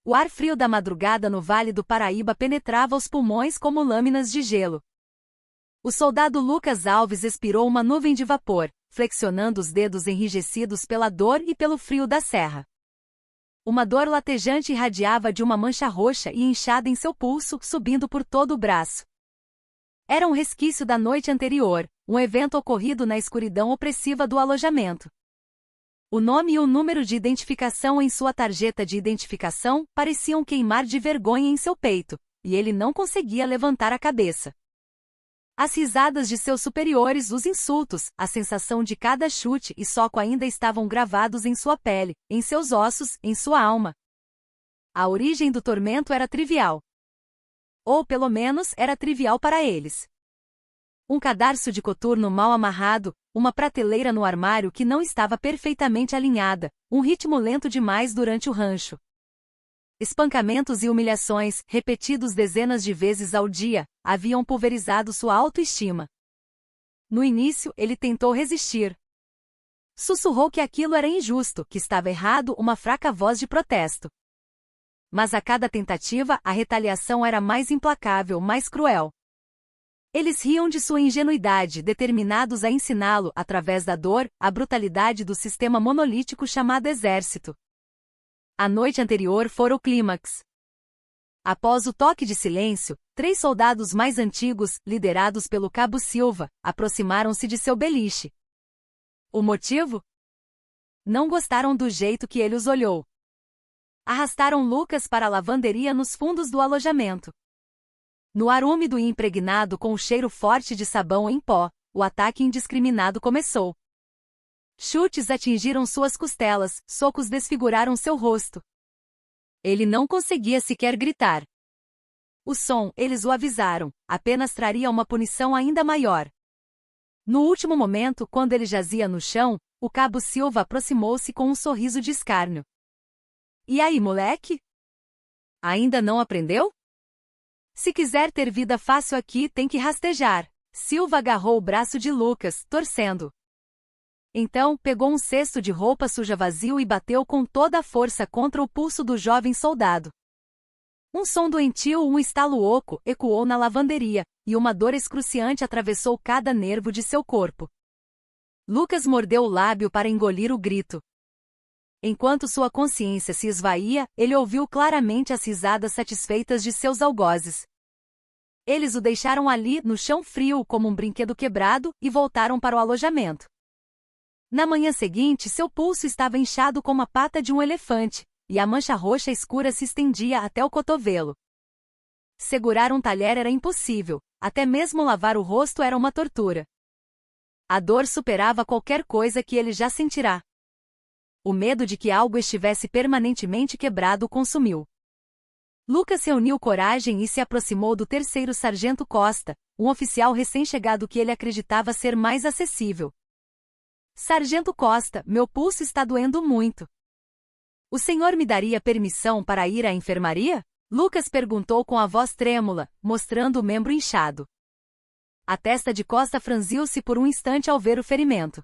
O ar frio da madrugada no Vale do Paraíba penetrava os pulmões como lâminas de gelo. O soldado Lucas Alves expirou uma nuvem de vapor, flexionando os dedos enrijecidos pela dor e pelo frio da serra. Uma dor latejante irradiava de uma mancha roxa e inchada em seu pulso, subindo por todo o braço. Era um resquício da noite anterior, um evento ocorrido na escuridão opressiva do alojamento. O nome e o número de identificação em sua tarjeta de identificação pareciam queimar de vergonha em seu peito, e ele não conseguia levantar a cabeça. As risadas de seus superiores, os insultos, a sensação de cada chute e soco ainda estavam gravados em sua pele, em seus ossos, em sua alma. A origem do tormento era trivial. Ou pelo menos era trivial para eles. Um cadarço de coturno mal amarrado, uma prateleira no armário que não estava perfeitamente alinhada, um ritmo lento demais durante o rancho. Espancamentos e humilhações, repetidos dezenas de vezes ao dia, haviam pulverizado sua autoestima. No início, ele tentou resistir. Sussurrou que aquilo era injusto, que estava errado, uma fraca voz de protesto. Mas a cada tentativa, a retaliação era mais implacável, mais cruel. Eles riam de sua ingenuidade, determinados a ensiná-lo, através da dor, a brutalidade do sistema monolítico chamado Exército. A noite anterior fora o clímax. Após o toque de silêncio, 3 soldados mais antigos, liderados pelo Cabo Silva, aproximaram-se de seu beliche. O motivo? Não gostaram do jeito que ele os olhou. Arrastaram Lucas para a lavanderia nos fundos do alojamento. No ar úmido e impregnado com o cheiro forte de sabão em pó, o ataque indiscriminado começou. Chutes atingiram suas costelas, socos desfiguraram seu rosto. Ele não conseguia sequer gritar. O som, eles o avisaram, apenas traria uma punição ainda maior. No último momento, quando ele jazia no chão, o Cabo Silva aproximou-se com um sorriso de escárnio. E aí, moleque? Ainda não aprendeu? Se quiser ter vida fácil aqui, tem que rastejar. Silva agarrou o braço de Lucas, torcendo. Então, pegou um cesto de roupa suja vazio e bateu com toda a força contra o pulso do jovem soldado. Um som doentio, um estalo oco, ecoou na lavanderia, e uma dor excruciante atravessou cada nervo de seu corpo. Lucas mordeu o lábio para engolir o grito. Enquanto sua consciência se esvaía, ele ouviu claramente as risadas satisfeitas de seus algozes. Eles o deixaram ali, no chão frio como um brinquedo quebrado, e voltaram para o alojamento. Na manhã seguinte, seu pulso estava inchado como a pata de um elefante, e a mancha roxa escura se estendia até o cotovelo. Segurar um talher era impossível, até mesmo lavar o rosto era uma tortura. A dor superava qualquer coisa que ele já sentirá. O medo de que algo estivesse permanentemente quebrado o consumiu. Lucas reuniu coragem e se aproximou do 3º Sargento Costa, um oficial recém-chegado que ele acreditava ser mais acessível. Sargento Costa, meu pulso está doendo muito. O senhor me daria permissão para ir à enfermaria? Lucas perguntou com a voz trêmula, mostrando o membro inchado. A testa de Costa franziu-se por um instante ao ver o ferimento.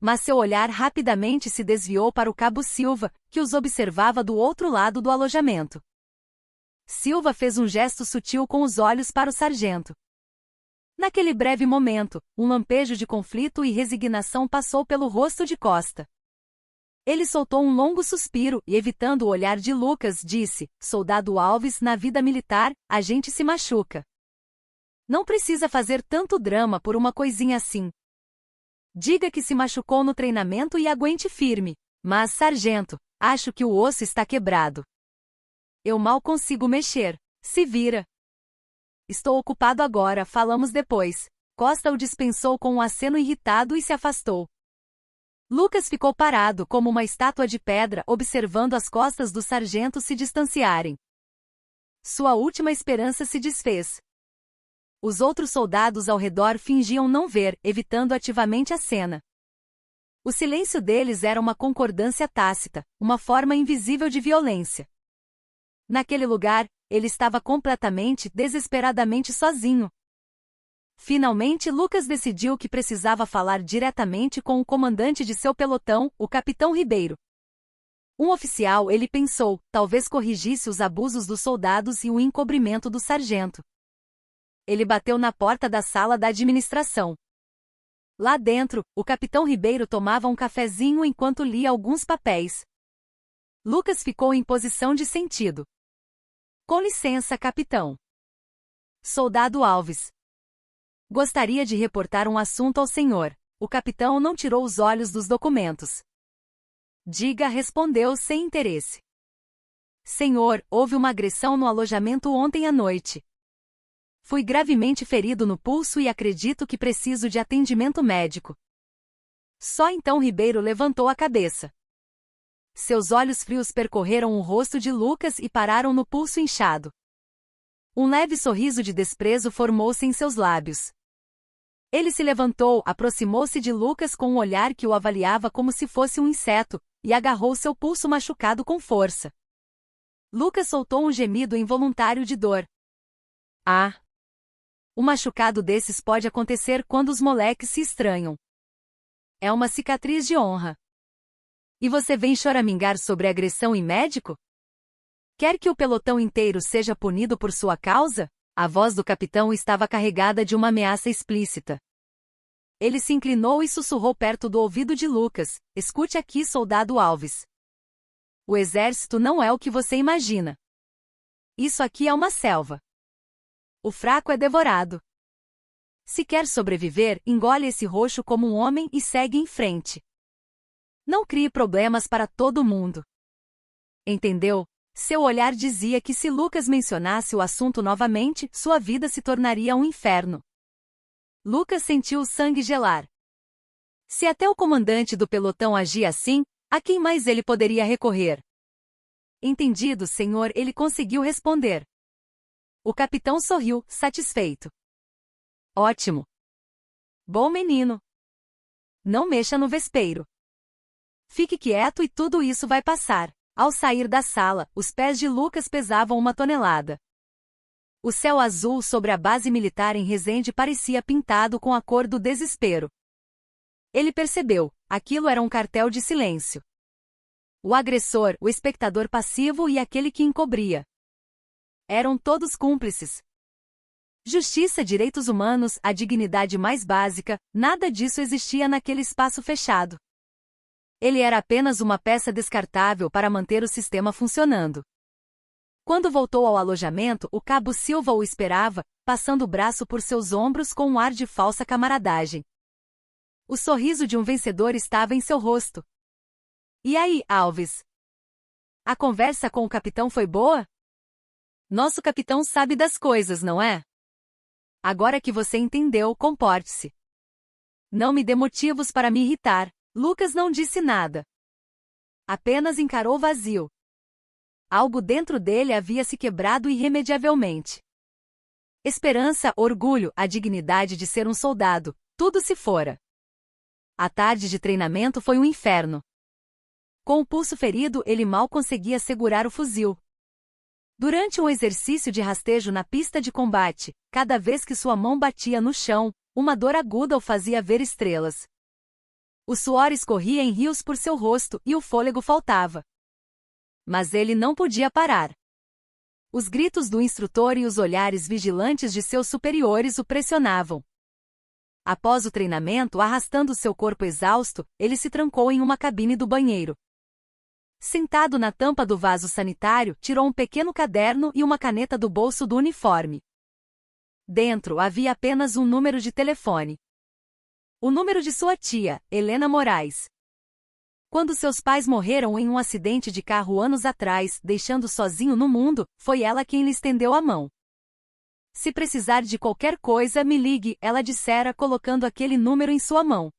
Mas seu olhar rapidamente se desviou para o Cabo Silva, que os observava do outro lado do alojamento. Silva fez um gesto sutil com os olhos para o sargento. Naquele breve momento, um lampejo de conflito e resignação passou pelo rosto de Costa. Ele soltou um longo suspiro e, evitando o olhar de Lucas, disse: Soldado Alves, na vida militar, a gente se machuca. Não precisa fazer tanto drama por uma coisinha assim. Diga que se machucou no treinamento e aguente firme. Mas, sargento, acho que o osso está quebrado. Eu mal consigo mexer. Se vira. Estou ocupado agora, falamos depois. Costa o dispensou com um aceno irritado e se afastou. Lucas ficou parado como uma estátua de pedra, observando as costas do sargento se distanciarem. Sua última esperança se desfez. Os outros soldados ao redor fingiam não ver, evitando ativamente a cena. O silêncio deles era uma concordância tácita, uma forma invisível de violência. Naquele lugar, ele estava completamente, desesperadamente sozinho. Finalmente, Lucas decidiu que precisava falar diretamente com o comandante de seu pelotão, o capitão Ribeiro. Um oficial, ele pensou, talvez corrigisse os abusos dos soldados e o encobrimento do sargento. Ele bateu na porta da sala da administração. Lá dentro, o capitão Ribeiro tomava um cafezinho enquanto lia alguns papéis. Lucas ficou em posição de sentido. Com licença, capitão. Soldado Alves. Gostaria de reportar um assunto ao senhor. O capitão não tirou os olhos dos documentos. Diga, respondeu sem interesse. Senhor, houve uma agressão no alojamento ontem à noite. Fui gravemente ferido no pulso e acredito que preciso de atendimento médico. Só então Ribeiro levantou a cabeça. Seus olhos frios percorreram o rosto de Lucas e pararam no pulso inchado. Um leve sorriso de desprezo formou-se em seus lábios. Ele se levantou, aproximou-se de Lucas com um olhar que o avaliava como se fosse um inseto, e agarrou seu pulso machucado com força. Lucas soltou um gemido involuntário de dor. Ah! Um machucado desses pode acontecer quando os moleques se estranham. É uma cicatriz de honra. E você vem choramingar sobre agressão em médico? Quer que o pelotão inteiro seja punido por sua causa? A voz do capitão estava carregada de uma ameaça explícita. Ele se inclinou e sussurrou perto do ouvido de Lucas: escute aqui, soldado Alves. O exército não é o que você imagina. Isso aqui é uma selva. O fraco é devorado. Se quer sobreviver, engole esse roxo como um homem e segue em frente. Não crie problemas para todo mundo. Entendeu? Seu olhar dizia que se Lucas mencionasse o assunto novamente, sua vida se tornaria um inferno. Lucas sentiu o sangue gelar. Se até o comandante do pelotão agia assim, a quem mais ele poderia recorrer? Entendido, senhor, ele conseguiu responder. O capitão sorriu, satisfeito. Ótimo. Bom menino. Não mexa no vespeiro. Fique quieto e tudo isso vai passar. Ao sair da sala, os pés de Lucas pesavam 1 tonelada. O céu azul sobre a base militar em Resende parecia pintado com a cor do desespero. Ele percebeu, aquilo era um cartel de silêncio. O agressor, o espectador passivo e aquele que encobria. Eram todos cúmplices. Justiça, direitos humanos, a dignidade mais básica, nada disso existia naquele espaço fechado. Ele era apenas uma peça descartável para manter o sistema funcionando. Quando voltou ao alojamento, o cabo Silva o esperava, passando o braço por seus ombros com um ar de falsa camaradagem. O sorriso de um vencedor estava em seu rosto. E aí, Alves? A conversa com o capitão foi boa? Nosso capitão sabe das coisas, não é? Agora que você entendeu, comporte-se. Não me dê motivos para me irritar. Lucas não disse nada. Apenas encarou vazio. Algo dentro dele havia se quebrado irremediavelmente. Esperança, orgulho, a dignidade de ser um soldado, tudo se fora. A tarde de treinamento foi um inferno. Com o pulso ferido, ele mal conseguia segurar o fuzil. Durante um exercício de rastejo na pista de combate, cada vez que sua mão batia no chão, uma dor aguda o fazia ver estrelas. O suor escorria em rios por seu rosto e o fôlego faltava. Mas ele não podia parar. Os gritos do instrutor e os olhares vigilantes de seus superiores o pressionavam. Após o treinamento, arrastando seu corpo exausto, ele se trancou em uma cabine do banheiro. Sentado na tampa do vaso sanitário, tirou um pequeno caderno e uma caneta do bolso do uniforme. Dentro havia apenas um número de telefone. O número de sua tia, Helena Moraes. Quando seus pais morreram em um acidente de carro anos atrás, deixando sozinho no mundo, foi ela quem lhe estendeu a mão. Se precisar de qualquer coisa, me ligue, ela dissera colocando aquele número em sua mão.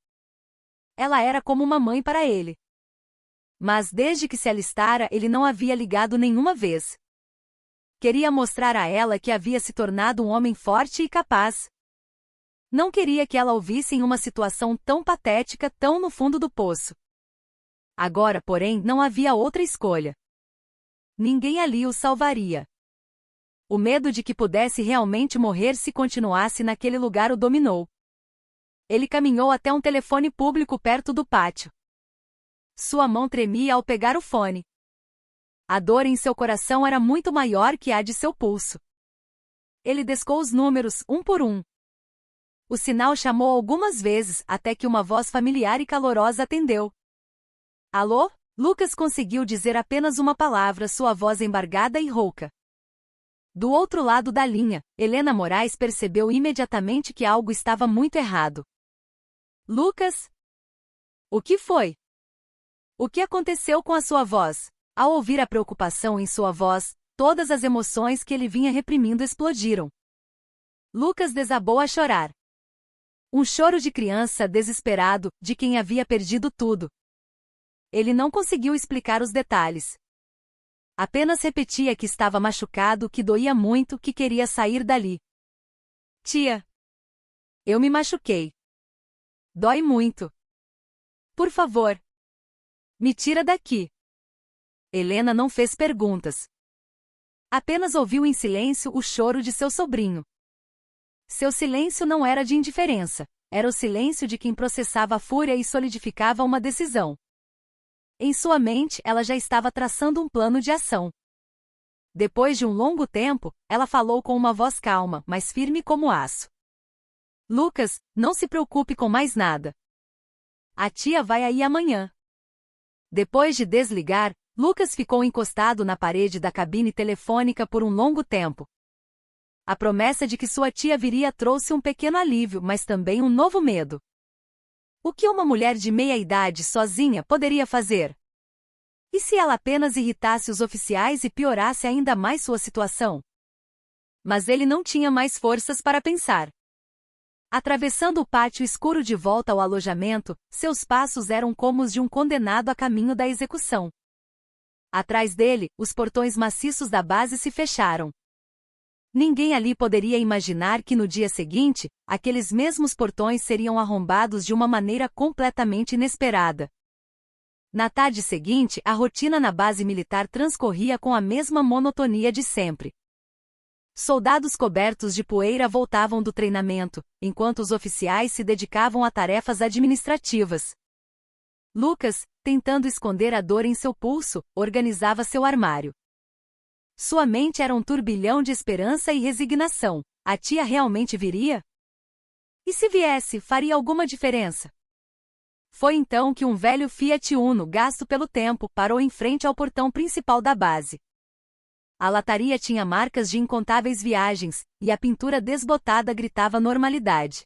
Ela era como uma mãe para ele. Mas desde que se alistara, ele não havia ligado nenhuma vez. Queria mostrar a ela que havia se tornado um homem forte e capaz. Não queria que ela o visse em uma situação tão patética, tão no fundo do poço. Agora, porém, não havia outra escolha. Ninguém ali o salvaria. O medo de que pudesse realmente morrer se continuasse naquele lugar o dominou. Ele caminhou até um telefone público perto do pátio. Sua mão tremia ao pegar o fone. A dor em seu coração era muito maior que a de seu pulso. Ele descou os números, um por um. O sinal chamou algumas vezes, até que uma voz familiar e calorosa atendeu. Alô? Lucas conseguiu dizer apenas uma palavra, sua voz embargada e rouca. Do outro lado da linha, Helena Moraes percebeu imediatamente que algo estava muito errado. Lucas? O que foi? O que aconteceu com a sua voz? Ao ouvir a preocupação em sua voz, todas as emoções que ele vinha reprimindo explodiram. Lucas desabou a chorar. Um choro de criança desesperado, de quem havia perdido tudo. Ele não conseguiu explicar os detalhes. Apenas repetia que estava machucado, que doía muito, que queria sair dali. Tia! Eu me machuquei. Dói muito. Por favor. Me tira daqui. Helena não fez perguntas. Apenas ouviu em silêncio o choro de seu sobrinho. Seu silêncio não era de indiferença, era o silêncio de quem processava a fúria e solidificava uma decisão. Em sua mente, ela já estava traçando um plano de ação. Depois de um longo tempo, ela falou com uma voz calma, mas firme como aço. Lucas, não se preocupe com mais nada. A tia vai aí amanhã. Depois de desligar, Lucas ficou encostado na parede da cabine telefônica por um longo tempo. A promessa de que sua tia viria trouxe um pequeno alívio, mas também um novo medo. O que uma mulher de meia-idade sozinha poderia fazer? E se ela apenas irritasse os oficiais e piorasse ainda mais sua situação? Mas ele não tinha mais forças para pensar. Atravessando o pátio escuro de volta ao alojamento, seus passos eram como os de um condenado a caminho da execução. Atrás dele, os portões maciços da base se fecharam. Ninguém ali poderia imaginar que no dia seguinte, aqueles mesmos portões seriam arrombados de uma maneira completamente inesperada. Na tarde seguinte, a rotina na base militar transcorria com a mesma monotonia de sempre. Soldados cobertos de poeira voltavam do treinamento, enquanto os oficiais se dedicavam a tarefas administrativas. Lucas, tentando esconder a dor em seu pulso, organizava seu armário. Sua mente era um turbilhão de esperança e resignação. A tia realmente viria? E se viesse, faria alguma diferença? Foi então que um velho Fiat Uno, gasto pelo tempo, parou em frente ao portão principal da base. A lataria tinha marcas de incontáveis viagens, e a pintura desbotada gritava normalidade.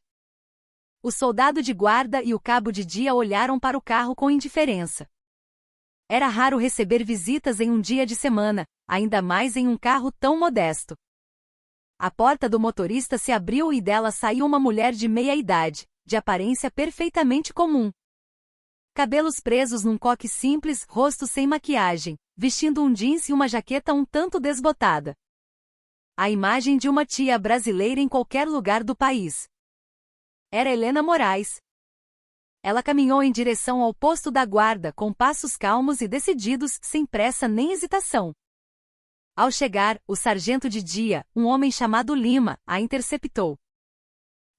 O soldado de guarda e o cabo de dia olharam para o carro com indiferença. Era raro receber visitas em um dia de semana, ainda mais em um carro tão modesto. A porta do motorista se abriu e dela saiu uma mulher de meia-idade, de aparência perfeitamente comum. Cabelos presos num coque simples, rosto sem maquiagem, vestindo um jeans e uma jaqueta um tanto desbotada. A imagem de uma tia brasileira em qualquer lugar do país. Era Helena Moraes. Ela caminhou em direção ao posto da guarda com passos calmos e decididos, sem pressa nem hesitação. Ao chegar, o sargento de dia, um homem chamado Lima, a interceptou.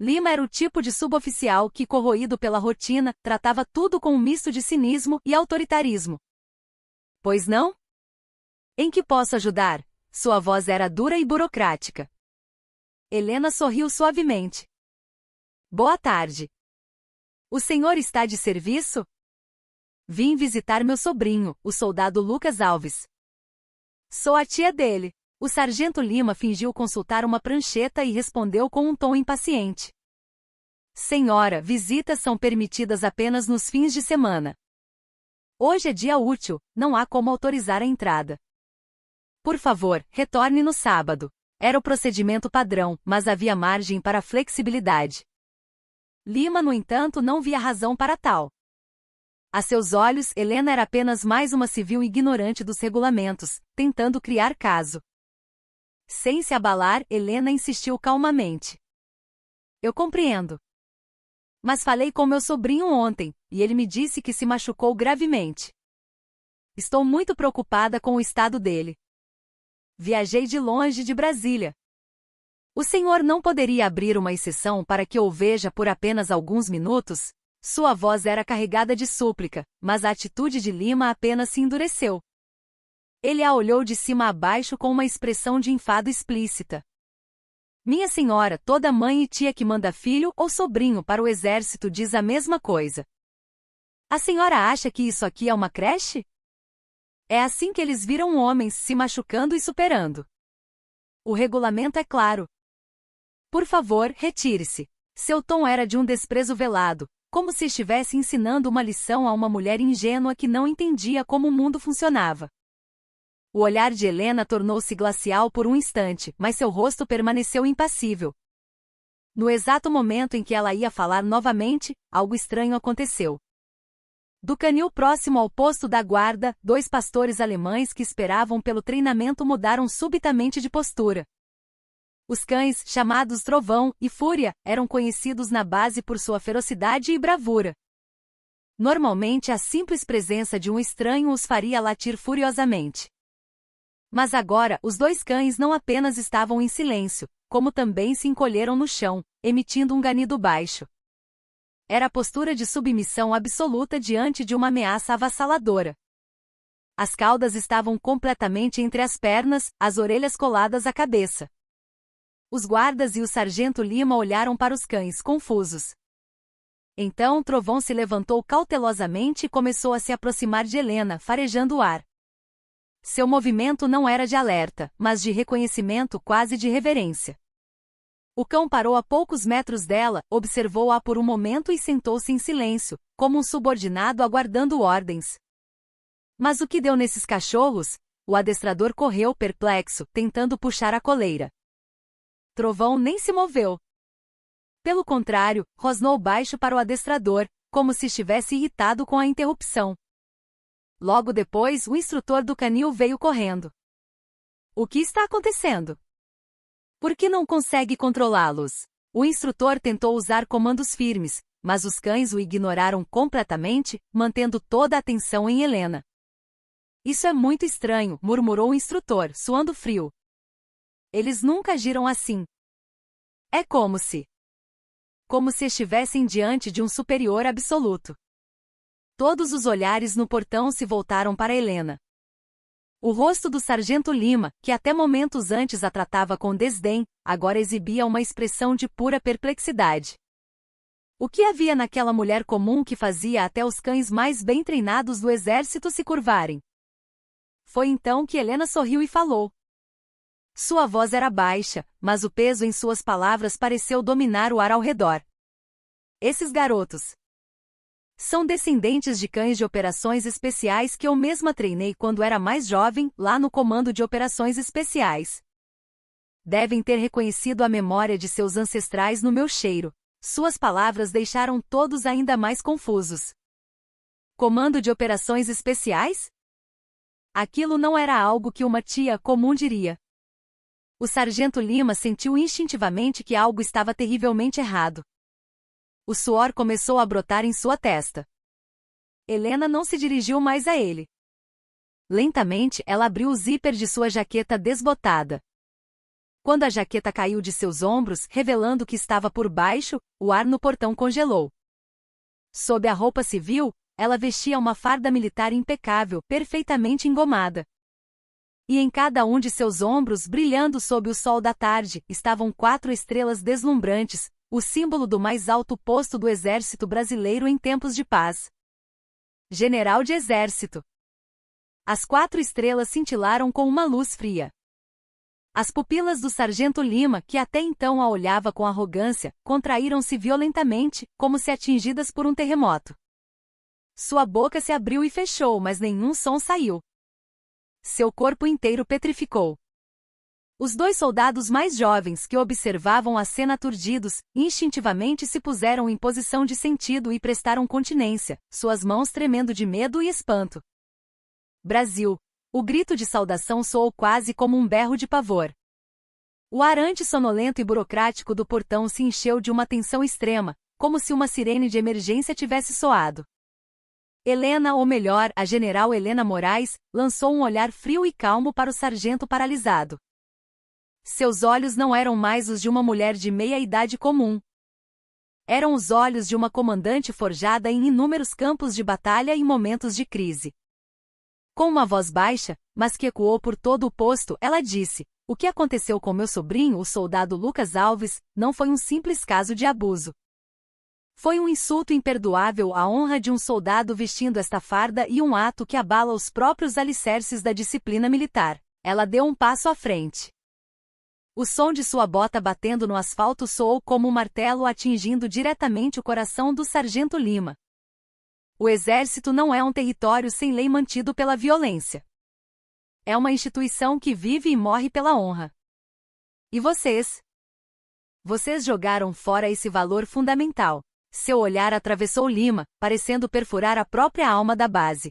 Lima era o tipo de suboficial que, corroído pela rotina, tratava tudo com um misto de cinismo e autoritarismo. Pois não? Em que posso ajudar? Sua voz era dura e burocrática. Helena sorriu suavemente. Boa tarde. O senhor está de serviço? Vim visitar meu sobrinho, o soldado Lucas Alves. Sou a tia dele. O sargento Lima fingiu consultar uma prancheta e respondeu com um tom impaciente. Senhora, visitas são permitidas apenas nos fins de semana. Hoje é dia útil, não há como autorizar a entrada. Por favor, retorne no sábado. Era o procedimento padrão, mas havia margem para flexibilidade. Lima, no entanto, não via razão para tal. A seus olhos, Helena era apenas mais uma civil ignorante dos regulamentos, tentando criar caso. Sem se abalar, Helena insistiu calmamente. Eu compreendo. Mas falei com meu sobrinho ontem, e ele me disse que se machucou gravemente. Estou muito preocupada com o estado dele. Viajei de longe de Brasília. O senhor não poderia abrir uma exceção para que eu o veja por apenas alguns minutos? Sua voz era carregada de súplica, mas a atitude de Lima apenas se endureceu. Ele a olhou de cima a baixo com uma expressão de enfado explícita. Minha senhora, toda mãe e tia que manda filho ou sobrinho para o exército diz a mesma coisa. A senhora acha que isso aqui é uma creche? É assim que eles viram homens se machucando e superando. O regulamento é claro. Por favor, retire-se. Seu tom era de um desprezo velado, como se estivesse ensinando uma lição a uma mulher ingênua que não entendia como o mundo funcionava. O olhar de Helena tornou-se glacial por um instante, mas seu rosto permaneceu impassível. No exato momento em que ela ia falar novamente, algo estranho aconteceu. Do canil próximo ao posto da guarda, 2 pastores alemães que esperavam pelo treinamento mudaram subitamente de postura. Os cães, chamados Trovão e Fúria, eram conhecidos na base por sua ferocidade e bravura. Normalmente a simples presença de um estranho os faria latir furiosamente. Mas agora, os 2 cães não apenas estavam em silêncio, como também se encolheram no chão, emitindo um ganido baixo. Era a postura de submissão absoluta diante de uma ameaça avassaladora. As caudas estavam completamente entre as pernas, as orelhas coladas à cabeça. Os guardas e o sargento Lima olharam para os cães, confusos. Então Trovão se levantou cautelosamente e começou a se aproximar de Helena, farejando o ar. Seu movimento não era de alerta, mas de reconhecimento, quase de reverência. O cão parou a poucos metros dela, observou-a por um momento e sentou-se em silêncio, como um subordinado aguardando ordens. Mas o que deu nesses cachorros? O adestrador correu perplexo, tentando puxar a coleira. Trovão nem se moveu. Pelo contrário, rosnou baixo para o adestrador, como se estivesse irritado com a interrupção. Logo depois, o instrutor do canil veio correndo. O que está acontecendo? Por que não consegue controlá-los? O instrutor tentou usar comandos firmes, mas os cães o ignoraram completamente, mantendo toda a atenção em Helena. Isso é muito estranho, murmurou o instrutor, suando frio. Eles nunca agiram assim. É como se estivessem diante de um superior absoluto. Todos os olhares no portão se voltaram para Helena. O rosto do sargento Lima, que até momentos antes a tratava com desdém, agora exibia uma expressão de pura perplexidade. O que havia naquela mulher comum que fazia até os cães mais bem treinados do exército se curvarem? Foi então que Helena sorriu e falou. Sua voz era baixa, mas o peso em suas palavras pareceu dominar o ar ao redor. Esses garotos são descendentes de cães de operações especiais que eu mesma treinei quando era mais jovem, lá no Comando de Operações Especiais. Devem ter reconhecido a memória de seus ancestrais no meu cheiro. Suas palavras deixaram todos ainda mais confusos. Comando de Operações Especiais? Aquilo não era algo que uma tia comum diria. O sargento Lima sentiu instintivamente que algo estava terrivelmente errado. O suor começou a brotar em sua testa. Helena não se dirigiu mais a ele. Lentamente, ela abriu o zíper de sua jaqueta desbotada. Quando a jaqueta caiu de seus ombros, revelando o que estava por baixo, o ar no portão congelou. Sob a roupa civil, ela vestia uma farda militar impecável, perfeitamente engomada. E em cada um de seus ombros, brilhando sob o sol da tarde, estavam 4 estrelas deslumbrantes, o símbolo do mais alto posto do exército brasileiro em tempos de paz. General de Exército. As 4 estrelas cintilaram com uma luz fria. As pupilas do sargento Lima, que até então a olhava com arrogância, contraíram-se violentamente, como se atingidas por um terremoto. Sua boca se abriu e fechou, mas nenhum som saiu. Seu corpo inteiro petrificou. Os 2 soldados mais jovens que observavam a cena aturdidos, instintivamente se puseram em posição de sentido e prestaram continência, suas mãos tremendo de medo e espanto. Brasil! O grito de saudação soou quase como um berro de pavor. O ar antissonolento e burocrático do portão se encheu de uma tensão extrema, como se uma sirene de emergência tivesse soado. Helena, ou melhor, a general Helena Moraes, lançou um olhar frio e calmo para o sargento paralisado. Seus olhos não eram mais os de uma mulher de meia-idade comum. Eram os olhos de uma comandante forjada em inúmeros campos de batalha e momentos de crise. Com uma voz baixa, mas que ecoou por todo o posto, ela disse: "O que aconteceu com meu sobrinho, o soldado Lucas Alves, não foi um simples caso de abuso. Foi um insulto imperdoável à honra de um soldado vestindo esta farda e um ato que abala os próprios alicerces da disciplina militar." Ela deu um passo à frente. O som de sua bota batendo no asfalto soou como um martelo atingindo diretamente o coração do sargento Lima. O exército não é um território sem lei mantido pela violência. É uma instituição que vive e morre pela honra. E vocês? Vocês jogaram fora esse valor fundamental. Seu olhar atravessou Lima, parecendo perfurar a própria alma da base.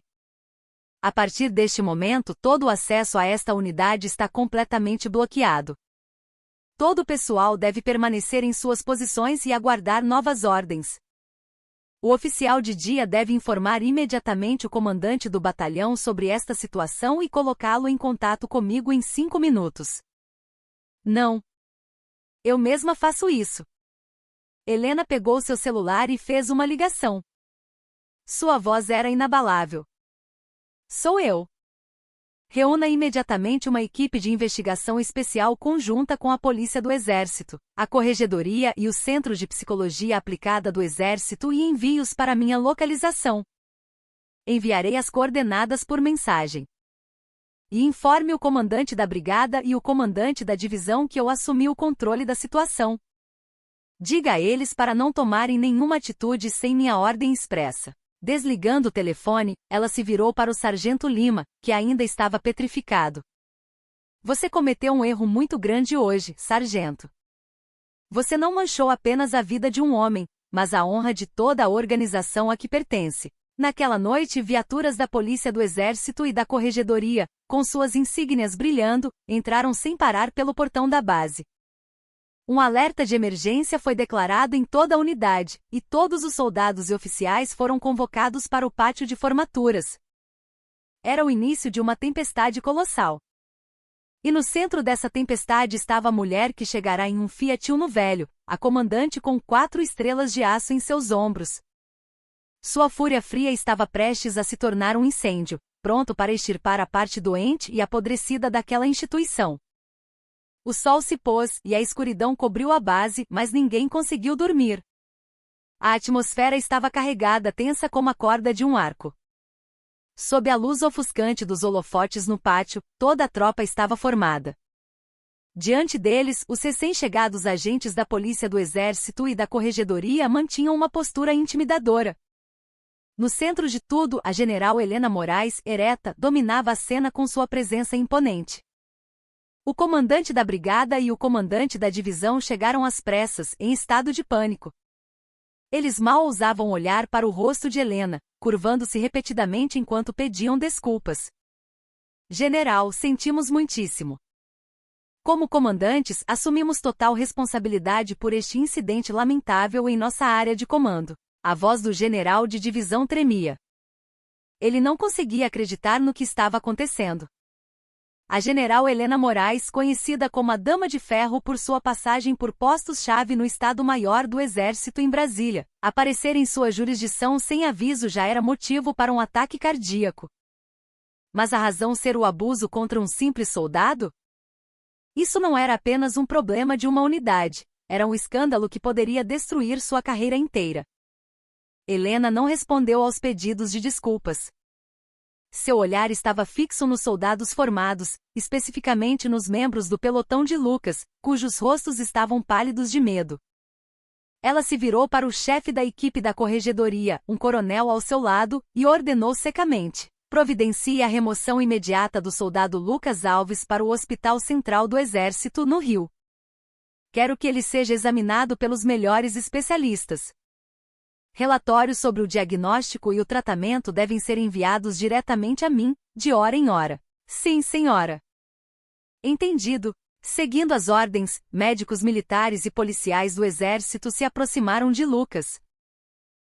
A partir deste momento, todo o acesso a esta unidade está completamente bloqueado. Todo o pessoal deve permanecer em suas posições e aguardar novas ordens. O oficial de dia deve informar imediatamente o comandante do batalhão sobre esta situação e colocá-lo em contato comigo em 5 minutos. Não. Eu mesma faço isso. Helena pegou seu celular e fez uma ligação. Sua voz era inabalável. Sou eu. Reúna imediatamente uma equipe de investigação especial conjunta com a Polícia do Exército, a Corregedoria e o Centro de Psicologia Aplicada do Exército e envie-os para minha localização. Enviarei as coordenadas por mensagem. E informe o comandante da brigada e o comandante da divisão que eu assumi o controle da situação. Diga a eles para não tomarem nenhuma atitude sem minha ordem expressa. Desligando o telefone, ela se virou para o sargento Lima, que ainda estava petrificado. Você cometeu um erro muito grande hoje, sargento. Você não manchou apenas a vida de um homem, mas a honra de toda a organização a que pertence. Naquela noite, viaturas da Polícia do Exército e da Corregedoria, com suas insígnias brilhando, entraram sem parar pelo portão da base. Um alerta de emergência foi declarado em toda a unidade, e todos os soldados e oficiais foram convocados para o pátio de formaturas. Era o início de uma tempestade colossal. E no centro dessa tempestade estava a mulher que chegará em um Fiat Uno velho, a comandante com 4 estrelas de aço em seus ombros. Sua fúria fria estava prestes a se tornar um incêndio, pronto para extirpar a parte doente e apodrecida daquela instituição. O sol se pôs, e a escuridão cobriu a base, mas ninguém conseguiu dormir. A atmosfera estava carregada, tensa como a corda de um arco. Sob a luz ofuscante dos holofotes no pátio, toda a tropa estava formada. Diante deles, os recém-chegados agentes da Polícia do Exército e da Corregedoria mantinham uma postura intimidadora. No centro de tudo, a general Helena Moraes, ereta, dominava a cena com sua presença imponente. O comandante da brigada e o comandante da divisão chegaram às pressas, em estado de pânico. Eles mal ousavam olhar para o rosto de Helena, curvando-se repetidamente enquanto pediam desculpas. General, sentimos muitíssimo. Como comandantes, assumimos total responsabilidade por este incidente lamentável em nossa área de comando. A voz do general de divisão tremia. Ele não conseguia acreditar no que estava acontecendo. A general Helena Moraes, conhecida como a Dama de Ferro por sua passagem por postos-chave no Estado-Maior do Exército em Brasília, aparecer em sua jurisdição sem aviso já era motivo para um ataque cardíaco. Mas a razão ser o abuso contra um simples soldado? Isso não era apenas um problema de uma unidade, era um escândalo que poderia destruir sua carreira inteira. Helena não respondeu aos pedidos de desculpas. Seu olhar estava fixo nos soldados formados, especificamente nos membros do pelotão de Lucas, cujos rostos estavam pálidos de medo. Ela se virou para o chefe da equipe da corregedoria, um coronel ao seu lado, e ordenou secamente: providencie a remoção imediata do soldado Lucas Alves para o Hospital Central do Exército, no Rio. Quero que ele seja examinado pelos melhores especialistas. Relatórios sobre o diagnóstico e o tratamento devem ser enviados diretamente a mim, de hora em hora. Sim, senhora. Entendido. Seguindo as ordens, médicos militares e policiais do exército se aproximaram de Lucas.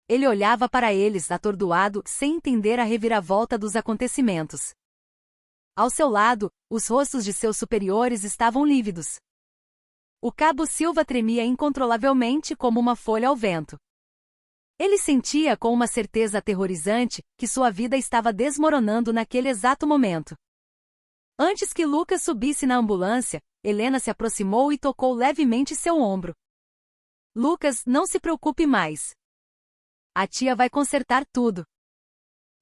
Ele olhava para eles, atordoado, sem entender a reviravolta dos acontecimentos. Ao seu lado, os rostos de seus superiores estavam lívidos. O cabo Silva tremia incontrolavelmente como uma folha ao vento. Ele sentia com uma certeza aterrorizante que sua vida estava desmoronando naquele exato momento. Antes que Lucas subisse na ambulância, Helena se aproximou e tocou levemente seu ombro. Lucas, não se preocupe mais. A tia vai consertar tudo.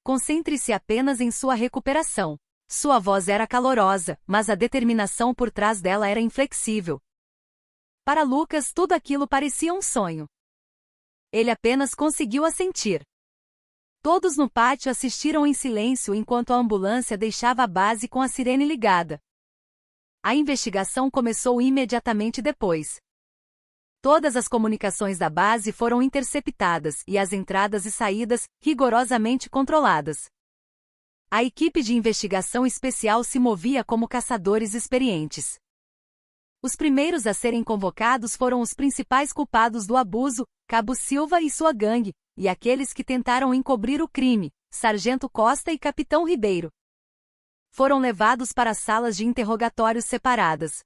Concentre-se apenas em sua recuperação. Sua voz era calorosa, mas a determinação por trás dela era inflexível. Para Lucas, tudo aquilo parecia um sonho. Ele apenas conseguiu assentir. Todos no pátio assistiram em silêncio enquanto a ambulância deixava a base com a sirene ligada. A investigação começou imediatamente depois. Todas as comunicações da base foram interceptadas e as entradas e saídas rigorosamente controladas. A equipe de investigação especial se movia como caçadores experientes. Os primeiros a serem convocados foram os principais culpados do abuso, Cabo Silva e sua gangue, e aqueles que tentaram encobrir o crime, Sargento Costa e Capitão Ribeiro. Foram levados para salas de interrogatórios separadas.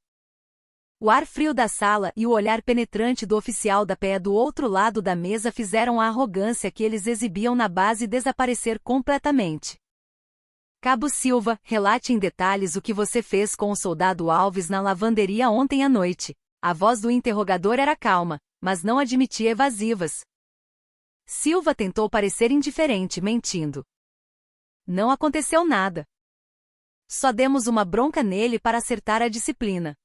O ar frio da sala e o olhar penetrante do oficial da PE do outro lado da mesa fizeram a arrogância que eles exibiam na base desaparecer completamente. Cabo Silva, relate em detalhes o que você fez com o soldado Alves na lavanderia ontem à noite. A voz do interrogador era calma, mas não admitia evasivas. Silva tentou parecer indiferente, mentindo. Não aconteceu nada. Só demos uma bronca nele para acertar a disciplina.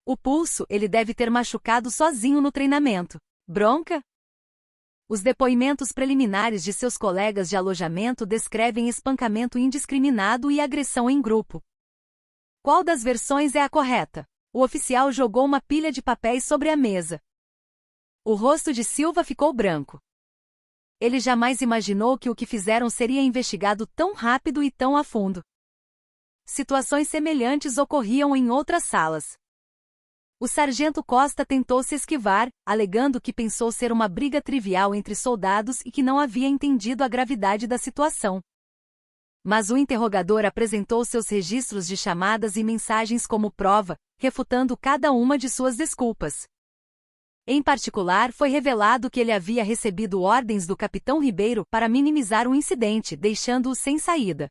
O pulso ele deve ter machucado sozinho no treinamento. Bronca? Os depoimentos preliminares de seus colegas de alojamento descrevem espancamento indiscriminado e agressão em grupo. Qual das versões é a correta? O oficial jogou uma pilha de papéis sobre a mesa. O rosto de Silva ficou branco. Ele jamais imaginou que o que fizeram seria investigado tão rápido e tão a fundo. Situações semelhantes ocorriam em outras salas. O sargento Costa tentou se esquivar, alegando que pensou ser uma briga trivial entre soldados e que não havia entendido a gravidade da situação. Mas o interrogador apresentou seus registros de chamadas e mensagens como prova, refutando cada uma de suas desculpas. Em particular, foi revelado que ele havia recebido ordens do capitão Ribeiro para minimizar o incidente, deixando-o sem saída.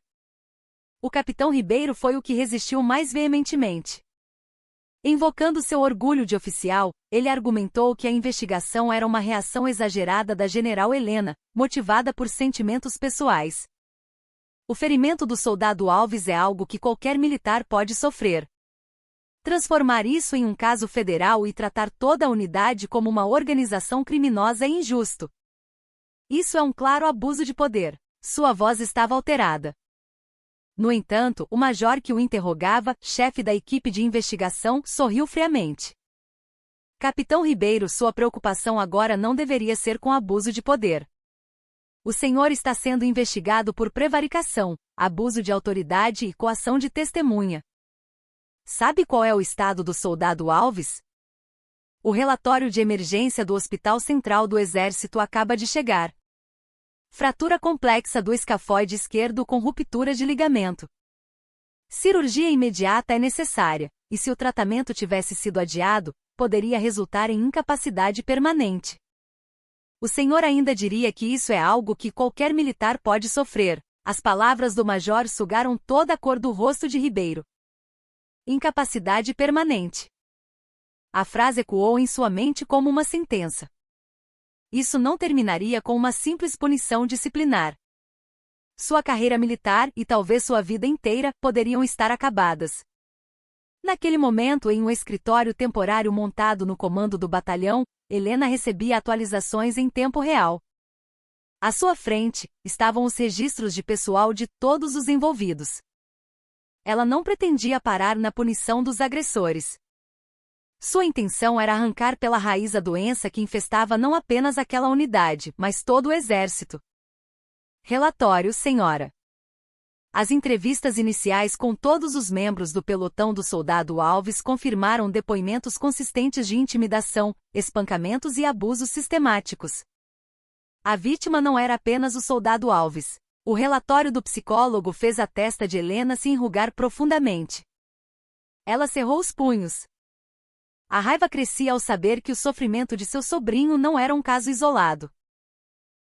O capitão Ribeiro foi o que resistiu mais veementemente. Invocando seu orgulho de oficial, ele argumentou que a investigação era uma reação exagerada da general Helena, motivada por sentimentos pessoais. O ferimento do soldado Alves é algo que qualquer militar pode sofrer. Transformar isso em um caso federal e tratar toda a unidade como uma organização criminosa é injusto. Isso é um claro abuso de poder. Sua voz estava alterada. No entanto, o major que o interrogava, chefe da equipe de investigação, sorriu friamente. Capitão Ribeiro, sua preocupação agora não deveria ser com abuso de poder. O senhor está sendo investigado por prevaricação, abuso de autoridade e coação de testemunha. Sabe qual é o estado do soldado Alves? O relatório de emergência do Hospital Central do Exército acaba de chegar. Fratura complexa do escafoide esquerdo com ruptura de ligamento. Cirurgia imediata é necessária, e se o tratamento tivesse sido adiado, poderia resultar em incapacidade permanente. O senhor ainda diria que isso é algo que qualquer militar pode sofrer. As palavras do major sugaram toda a cor do rosto de Ribeiro. Incapacidade permanente. A frase ecoou em sua mente como uma sentença. Isso não terminaria com uma simples punição disciplinar. Sua carreira militar e talvez sua vida inteira poderiam estar acabadas. Naquele momento, em um escritório temporário montado no comando do batalhão, Helena recebia atualizações em tempo real. À sua frente, estavam os registros de pessoal de todos os envolvidos. Ela não pretendia parar na punição dos agressores. Sua intenção era arrancar pela raiz a doença que infestava não apenas aquela unidade, mas todo o exército. Relatório, senhora. As entrevistas iniciais com todos os membros do pelotão do soldado Alves confirmaram depoimentos consistentes de intimidação, espancamentos e abusos sistemáticos. A vítima não era apenas o soldado Alves. O relatório do psicólogo fez a testa de Helena se enrugar profundamente. Ela cerrou os punhos. A raiva crescia ao saber que o sofrimento de seu sobrinho não era um caso isolado.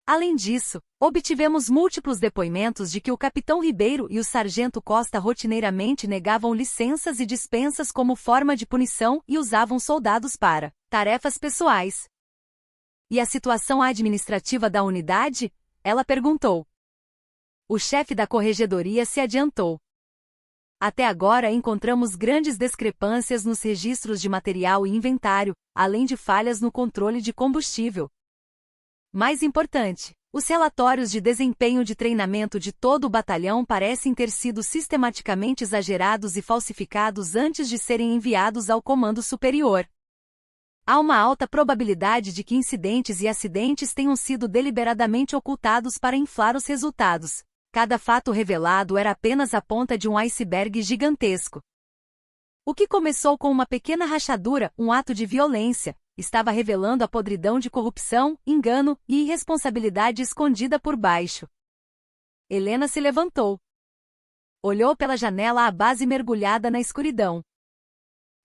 Além disso, obtivemos múltiplos depoimentos de que o capitão Ribeiro e o sargento Costa rotineiramente negavam licenças e dispensas como forma de punição e usavam soldados para tarefas pessoais. E a situação administrativa da unidade? Ela perguntou. O chefe da corregedoria se adiantou. Até agora encontramos grandes discrepâncias nos registros de material e inventário, além de falhas no controle de combustível. Mais importante, os relatórios de desempenho de treinamento de todo o batalhão parecem ter sido sistematicamente exagerados e falsificados antes de serem enviados ao comando superior. Há uma alta probabilidade de que incidentes e acidentes tenham sido deliberadamente ocultados para inflar os resultados. Cada fato revelado era apenas a ponta de um iceberg gigantesco. O que começou com uma pequena rachadura, um ato de violência, estava revelando a podridão de corrupção, engano e irresponsabilidade escondida por baixo. Helena se levantou. Olhou pela janela à base mergulhada na escuridão.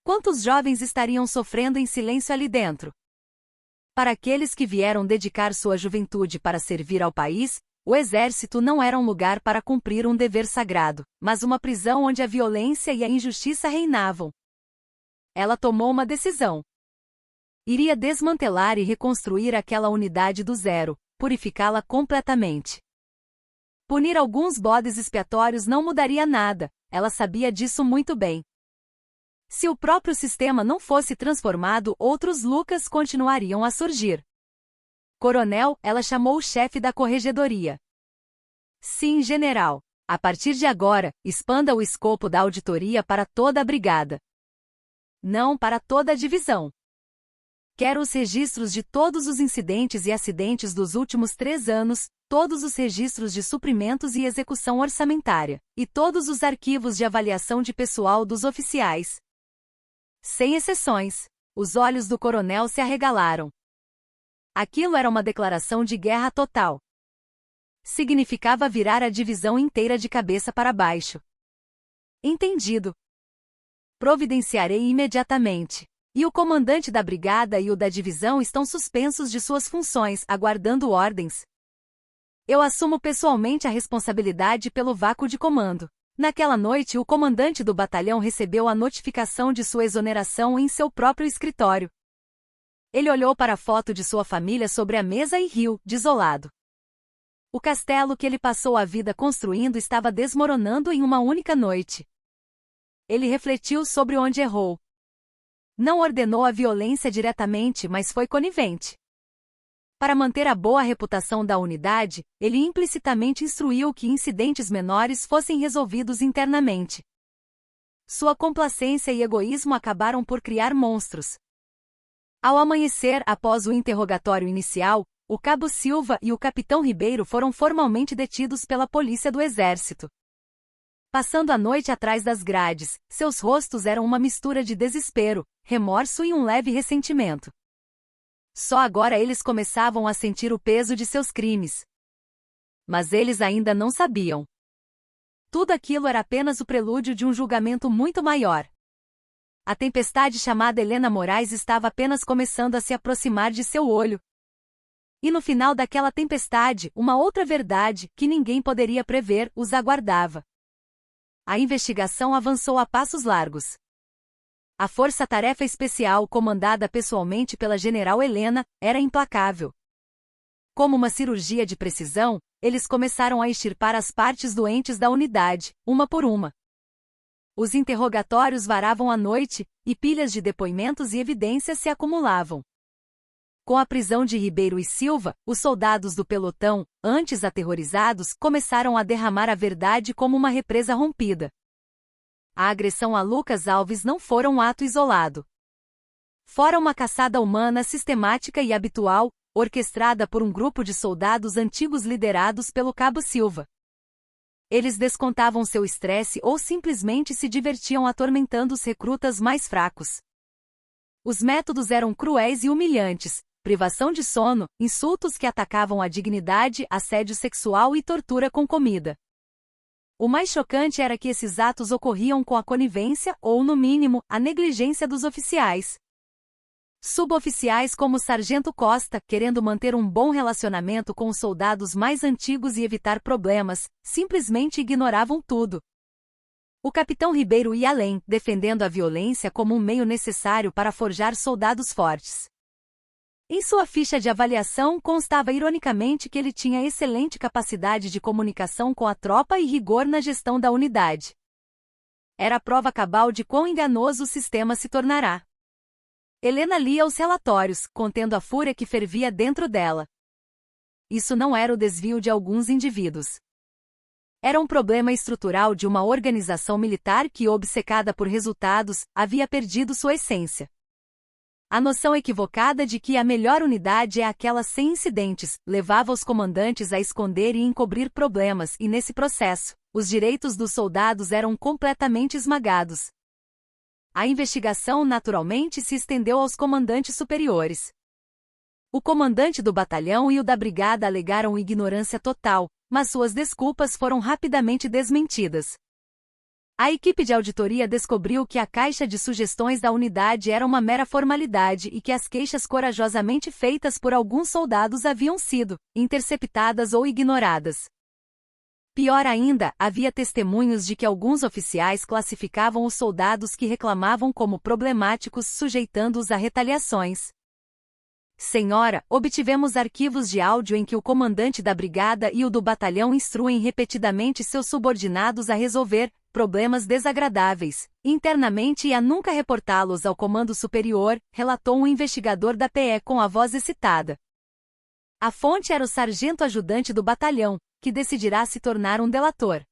Quantos jovens estariam sofrendo em silêncio ali dentro? Para aqueles que vieram dedicar sua juventude para servir ao país, o exército não era um lugar para cumprir um dever sagrado, mas uma prisão onde a violência e a injustiça reinavam. Ela tomou uma decisão. Iria desmantelar e reconstruir aquela unidade do zero, purificá-la completamente. Punir alguns bodes expiatórios não mudaria nada, ela sabia disso muito bem. Se o próprio sistema não fosse transformado, outros Lucas continuariam a surgir. Coronel, ela chamou o chefe da corregedoria. Sim, general. A partir de agora, expanda o escopo da auditoria para toda a brigada. Não para toda a divisão. Quero os registros de todos os incidentes e acidentes dos últimos 3 anos, todos os registros de suprimentos e execução orçamentária, e todos os arquivos de avaliação de pessoal dos oficiais. Sem exceções. Os olhos do coronel se arregalaram. Aquilo era uma declaração de guerra total. Significava virar a divisão inteira de cabeça para baixo. Entendido. Providenciarei imediatamente. E o comandante da brigada e o da divisão estão suspensos de suas funções, aguardando ordens. Eu assumo pessoalmente a responsabilidade pelo vácuo de comando. Naquela noite, o comandante do batalhão recebeu a notificação de sua exoneração em seu próprio escritório. Ele olhou para a foto de sua família sobre a mesa e riu, desolado. O castelo que ele passou a vida construindo estava desmoronando em uma única noite. Ele refletiu sobre onde errou. Não ordenou a violência diretamente, mas foi conivente. Para manter a boa reputação da unidade, ele implicitamente instruiu que incidentes menores fossem resolvidos internamente. Sua complacência e egoísmo acabaram por criar monstros. Ao amanhecer, após o interrogatório inicial, o cabo Silva e o capitão Ribeiro foram formalmente detidos pela polícia do exército. Passando a noite atrás das grades, seus rostos eram uma mistura de desespero, remorso e um leve ressentimento. Só agora eles começavam a sentir o peso de seus crimes. Mas eles ainda não sabiam. Tudo aquilo era apenas o prelúdio de um julgamento muito maior. A tempestade chamada Helena Moraes estava apenas começando a se aproximar de seu olho. E no final daquela tempestade, uma outra verdade, que ninguém poderia prever, os aguardava. A investigação avançou a passos largos. A força-tarefa especial, comandada pessoalmente pela general Helena, era implacável. Como uma cirurgia de precisão, eles começaram a extirpar as partes doentes da unidade, uma por uma. Os interrogatórios varavam à noite, e pilhas de depoimentos e evidências se acumulavam. Com a prisão de Ribeiro e Silva, os soldados do pelotão, antes aterrorizados, começaram a derramar a verdade como uma represa rompida. A agressão a Lucas Alves não fora um ato isolado. Fora uma caçada humana sistemática e habitual, orquestrada por um grupo de soldados antigos liderados pelo cabo Silva. Eles descontavam seu estresse ou simplesmente se divertiam atormentando os recrutas mais fracos. Os métodos eram cruéis e humilhantes, privação de sono, insultos que atacavam a dignidade, assédio sexual e tortura com comida. O mais chocante era que esses atos ocorriam com a conivência ou, no mínimo, a negligência dos oficiais. Suboficiais como o Sargento Costa, querendo manter um bom relacionamento com os soldados mais antigos e evitar problemas, simplesmente ignoravam tudo. O capitão Ribeiro ia além, defendendo a violência como um meio necessário para forjar soldados fortes. Em sua ficha de avaliação constava ironicamente que ele tinha excelente capacidade de comunicação com a tropa e rigor na gestão da unidade. Era a prova cabal de quão enganoso o sistema se tornará. Helena lia os relatórios, contendo a fúria que fervia dentro dela. Isso não era o desvio de alguns indivíduos. Era um problema estrutural de uma organização militar que, obcecada por resultados, havia perdido sua essência. A noção equivocada de que a melhor unidade é aquela sem incidentes levava os comandantes a esconder e encobrir problemas e, nesse processo, os direitos dos soldados eram completamente esmagados. A investigação naturalmente se estendeu aos comandantes superiores. O comandante do batalhão e o da brigada alegaram ignorância total, mas suas desculpas foram rapidamente desmentidas. A equipe de auditoria descobriu que a caixa de sugestões da unidade era uma mera formalidade e que as queixas corajosamente feitas por alguns soldados haviam sido interceptadas ou ignoradas. Pior ainda, havia testemunhos de que alguns oficiais classificavam os soldados que reclamavam como problemáticos, sujeitando-os a retaliações. Senhora, obtivemos arquivos de áudio em que o comandante da brigada e o do batalhão instruem repetidamente seus subordinados a resolver problemas desagradáveis internamente e a nunca reportá-los ao comando superior, relatou um investigador da PE com a voz excitada. A fonte era o sargento ajudante do batalhão, que decidirá se tornar um delator.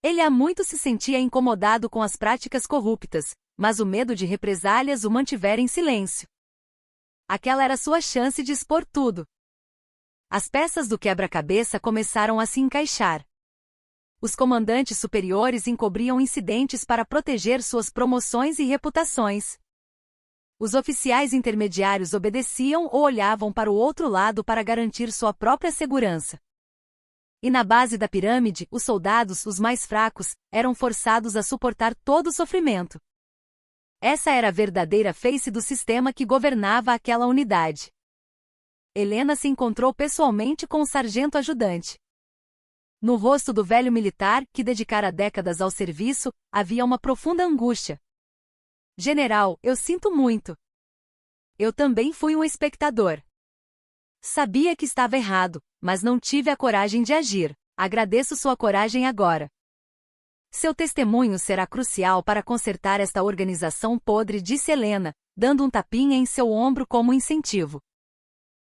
Ele há muito se sentia incomodado com as práticas corruptas, mas o medo de represálias o mantivera em silêncio. Aquela era sua chance de expor tudo. As peças do quebra-cabeça começaram a se encaixar. Os comandantes superiores encobriam incidentes para proteger suas promoções e reputações. Os oficiais intermediários obedeciam ou olhavam para o outro lado para garantir sua própria segurança. E na base da pirâmide, os soldados, os mais fracos, eram forçados a suportar todo o sofrimento. Essa era a verdadeira face do sistema que governava aquela unidade. Helena se encontrou pessoalmente com o sargento ajudante. No rosto do velho militar, que dedicara décadas ao serviço, havia uma profunda angústia. General, eu sinto muito. Eu também fui um espectador. Sabia que estava errado, mas não tive a coragem de agir. Agradeço sua coragem agora. Seu testemunho será crucial para consertar esta organização podre, disse Helena, dando um tapinha em seu ombro como incentivo.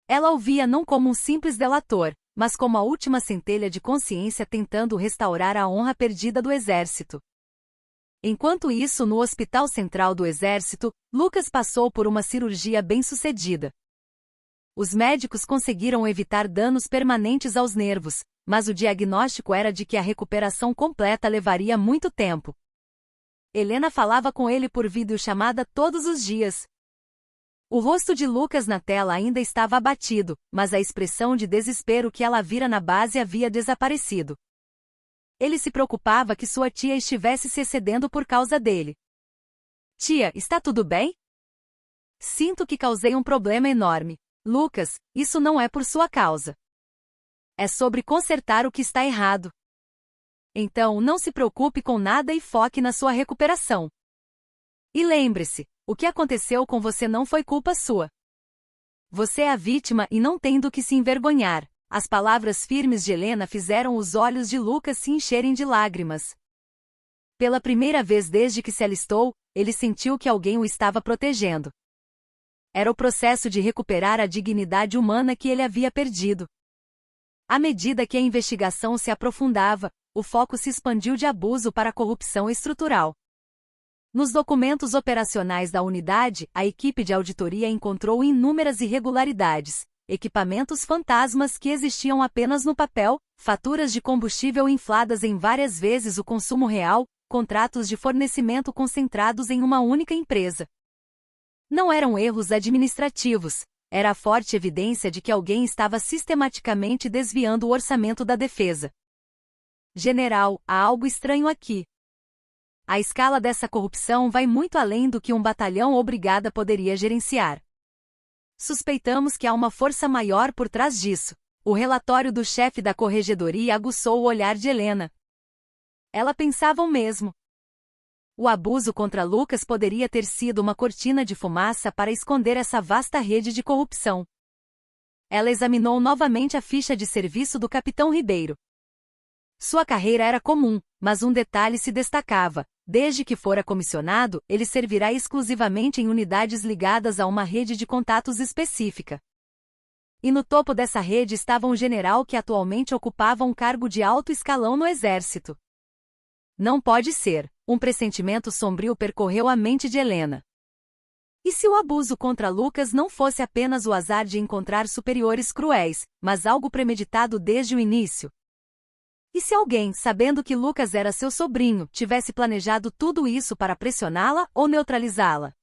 Ela o via não como um simples delator, mas como a última centelha de consciência tentando restaurar a honra perdida do exército. Enquanto isso, no Hospital Central do Exército, Lucas passou por uma cirurgia bem-sucedida. Os médicos conseguiram evitar danos permanentes aos nervos, mas o diagnóstico era de que a recuperação completa levaria muito tempo. Helena falava com ele por videochamada todos os dias. O rosto de Lucas na tela ainda estava abatido, mas a expressão de desespero que ela vira na base havia desaparecido. Ele se preocupava que sua tia estivesse se excedendo por causa dele. Tia, está tudo bem? Sinto que causei um problema enorme. Lucas, isso não é por sua causa. É sobre consertar o que está errado. Então, não se preocupe com nada e foque na sua recuperação. E lembre-se, o que aconteceu com você não foi culpa sua. Você é a vítima e não tem do que se envergonhar. As palavras firmes de Helena fizeram os olhos de Lucas se encherem de lágrimas. Pela primeira vez desde que se alistou, ele sentiu que alguém o estava protegendo. Era o processo de recuperar a dignidade humana que ele havia perdido. À medida que a investigação se aprofundava, o foco se expandiu de abuso para corrupção estrutural. Nos documentos operacionais da unidade, a equipe de auditoria encontrou inúmeras irregularidades, equipamentos fantasmas que existiam apenas no papel, faturas de combustível infladas em várias vezes o consumo real, contratos de fornecimento concentrados em uma única empresa. Não eram erros administrativos, era a forte evidência de que alguém estava sistematicamente desviando o orçamento da defesa. General, há algo estranho aqui. A escala dessa corrupção vai muito além do que um batalhão ou brigada poderia gerenciar. Suspeitamos que há uma força maior por trás disso. O relatório do chefe da corregedoria aguçou o olhar de Helena. Ela pensava o mesmo. O abuso contra Lucas poderia ter sido uma cortina de fumaça para esconder essa vasta rede de corrupção. Ela examinou novamente a ficha de serviço do capitão Ribeiro. Sua carreira era comum, mas um detalhe se destacava. Desde que fora comissionado, ele servirá exclusivamente em unidades ligadas a uma rede de contatos específica. E no topo dessa rede estava um general que atualmente ocupava um cargo de alto escalão no exército. Não pode ser. Um pressentimento sombrio percorreu a mente de Helena. E se o abuso contra Lucas não fosse apenas o azar de encontrar superiores cruéis, mas algo premeditado desde o início? E se alguém, sabendo que Lucas era seu sobrinho, tivesse planejado tudo isso para pressioná-la ou neutralizá-la?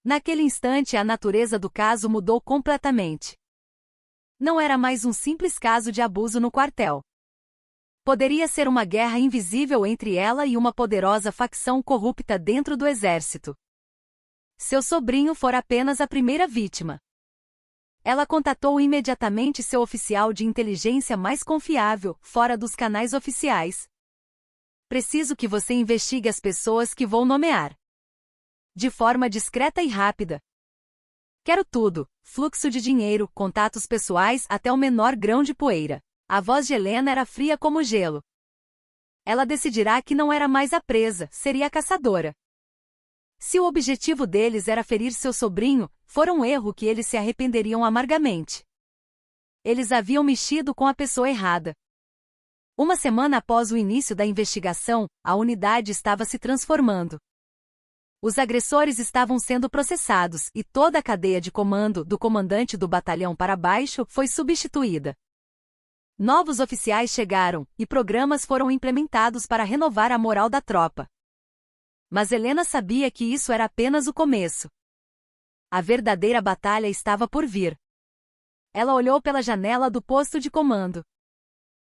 Naquele instante a natureza do caso mudou completamente. Não era mais um simples caso de abuso no quartel. Poderia ser uma guerra invisível entre ela e uma poderosa facção corrupta dentro do exército. Seu sobrinho fora apenas a primeira vítima. Ela contatou imediatamente seu oficial de inteligência mais confiável, fora dos canais oficiais. Preciso que você investigue as pessoas que vou nomear. De forma discreta e rápida. Quero tudo, fluxo de dinheiro, contatos pessoais até o menor grão de poeira. A voz de Helena era fria como gelo. Ela decidirá que não era mais a presa, seria a caçadora. Se o objetivo deles era ferir seu sobrinho, fora um erro que eles se arrependeriam amargamente. Eles haviam mexido com a pessoa errada. Uma semana após o início da investigação, a unidade estava se transformando. Os agressores estavam sendo processados e toda a cadeia de comando, do comandante do batalhão para baixo, foi substituída. Novos oficiais chegaram, e programas foram implementados para renovar a moral da tropa. Mas Helena sabia que isso era apenas o começo. A verdadeira batalha estava por vir. Ela olhou pela janela do posto de comando.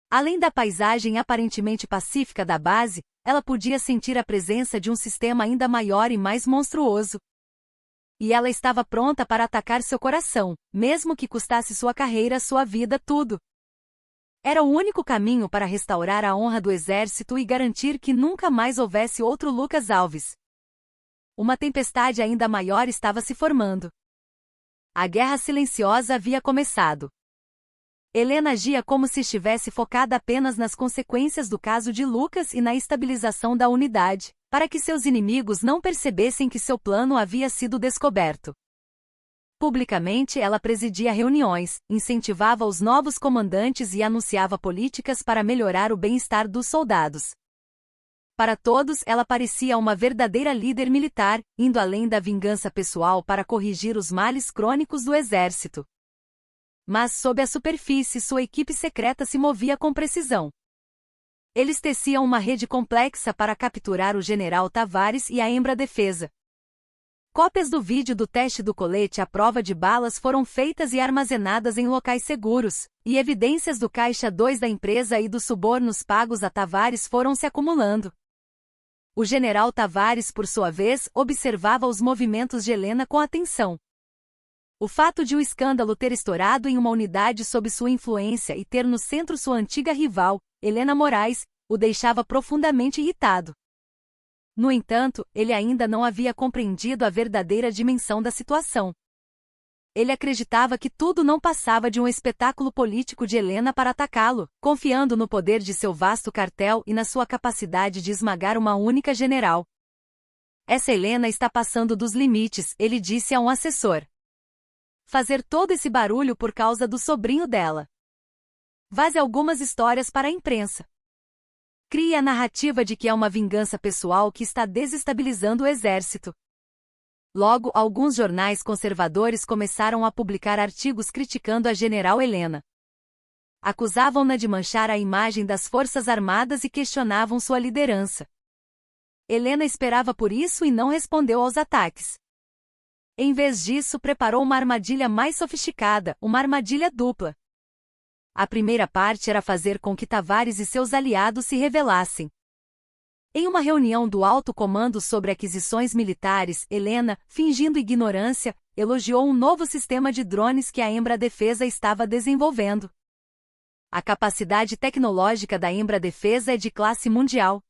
Além da paisagem aparentemente pacífica da base, ela podia sentir a presença de um sistema ainda maior e mais monstruoso. E ela estava pronta para atacar seu coração, mesmo que custasse sua carreira, sua vida, tudo. Era o único caminho para restaurar a honra do exército e garantir que nunca mais houvesse outro Lucas Alves. Uma tempestade ainda maior estava se formando. A guerra silenciosa havia começado. Helena agia como se estivesse focada apenas nas consequências do caso de Lucas e na estabilização da unidade, para que seus inimigos não percebessem que seu plano havia sido descoberto. Publicamente ela presidia reuniões, incentivava os novos comandantes e anunciava políticas para melhorar o bem-estar dos soldados. Para todos ela parecia uma verdadeira líder militar, indo além da vingança pessoal para corrigir os males crônicos do exército. Mas sob a superfície sua equipe secreta se movia com precisão. Eles teciam uma rede complexa para capturar o general Tavares e a Embra Defesa. Cópias do vídeo do teste do colete à prova de balas foram feitas e armazenadas em locais seguros, e evidências do caixa 2 da empresa e dos subornos pagos a Tavares foram se acumulando. O general Tavares, por sua vez, observava os movimentos de Helena com atenção. O fato de o escândalo ter estourado em uma unidade sob sua influência e ter no centro sua antiga rival, Helena Moraes, o deixava profundamente irritado. No entanto, ele ainda não havia compreendido a verdadeira dimensão da situação. Ele acreditava que tudo não passava de um espetáculo político de Helena para atacá-lo, confiando no poder de seu vasto cartel e na sua capacidade de esmagar uma única general. Essa Helena está passando dos limites, ele disse a um assessor. Fazer todo esse barulho por causa do sobrinho dela. Vaze algumas histórias para a imprensa. Crie a narrativa de que é uma vingança pessoal que está desestabilizando o exército. Logo, alguns jornais conservadores começaram a publicar artigos criticando a general Helena. Acusavam-na de manchar a imagem das Forças Armadas e questionavam sua liderança. Helena esperava por isso e não respondeu aos ataques. Em vez disso, preparou uma armadilha mais sofisticada, uma armadilha dupla. A primeira parte era fazer com que Tavares e seus aliados se rebelassem. Em uma reunião do alto comando sobre aquisições militares, Helena, fingindo ignorância, elogiou um novo sistema de drones que a Embra-Defesa estava desenvolvendo. A capacidade tecnológica da Embra-Defesa é de classe mundial.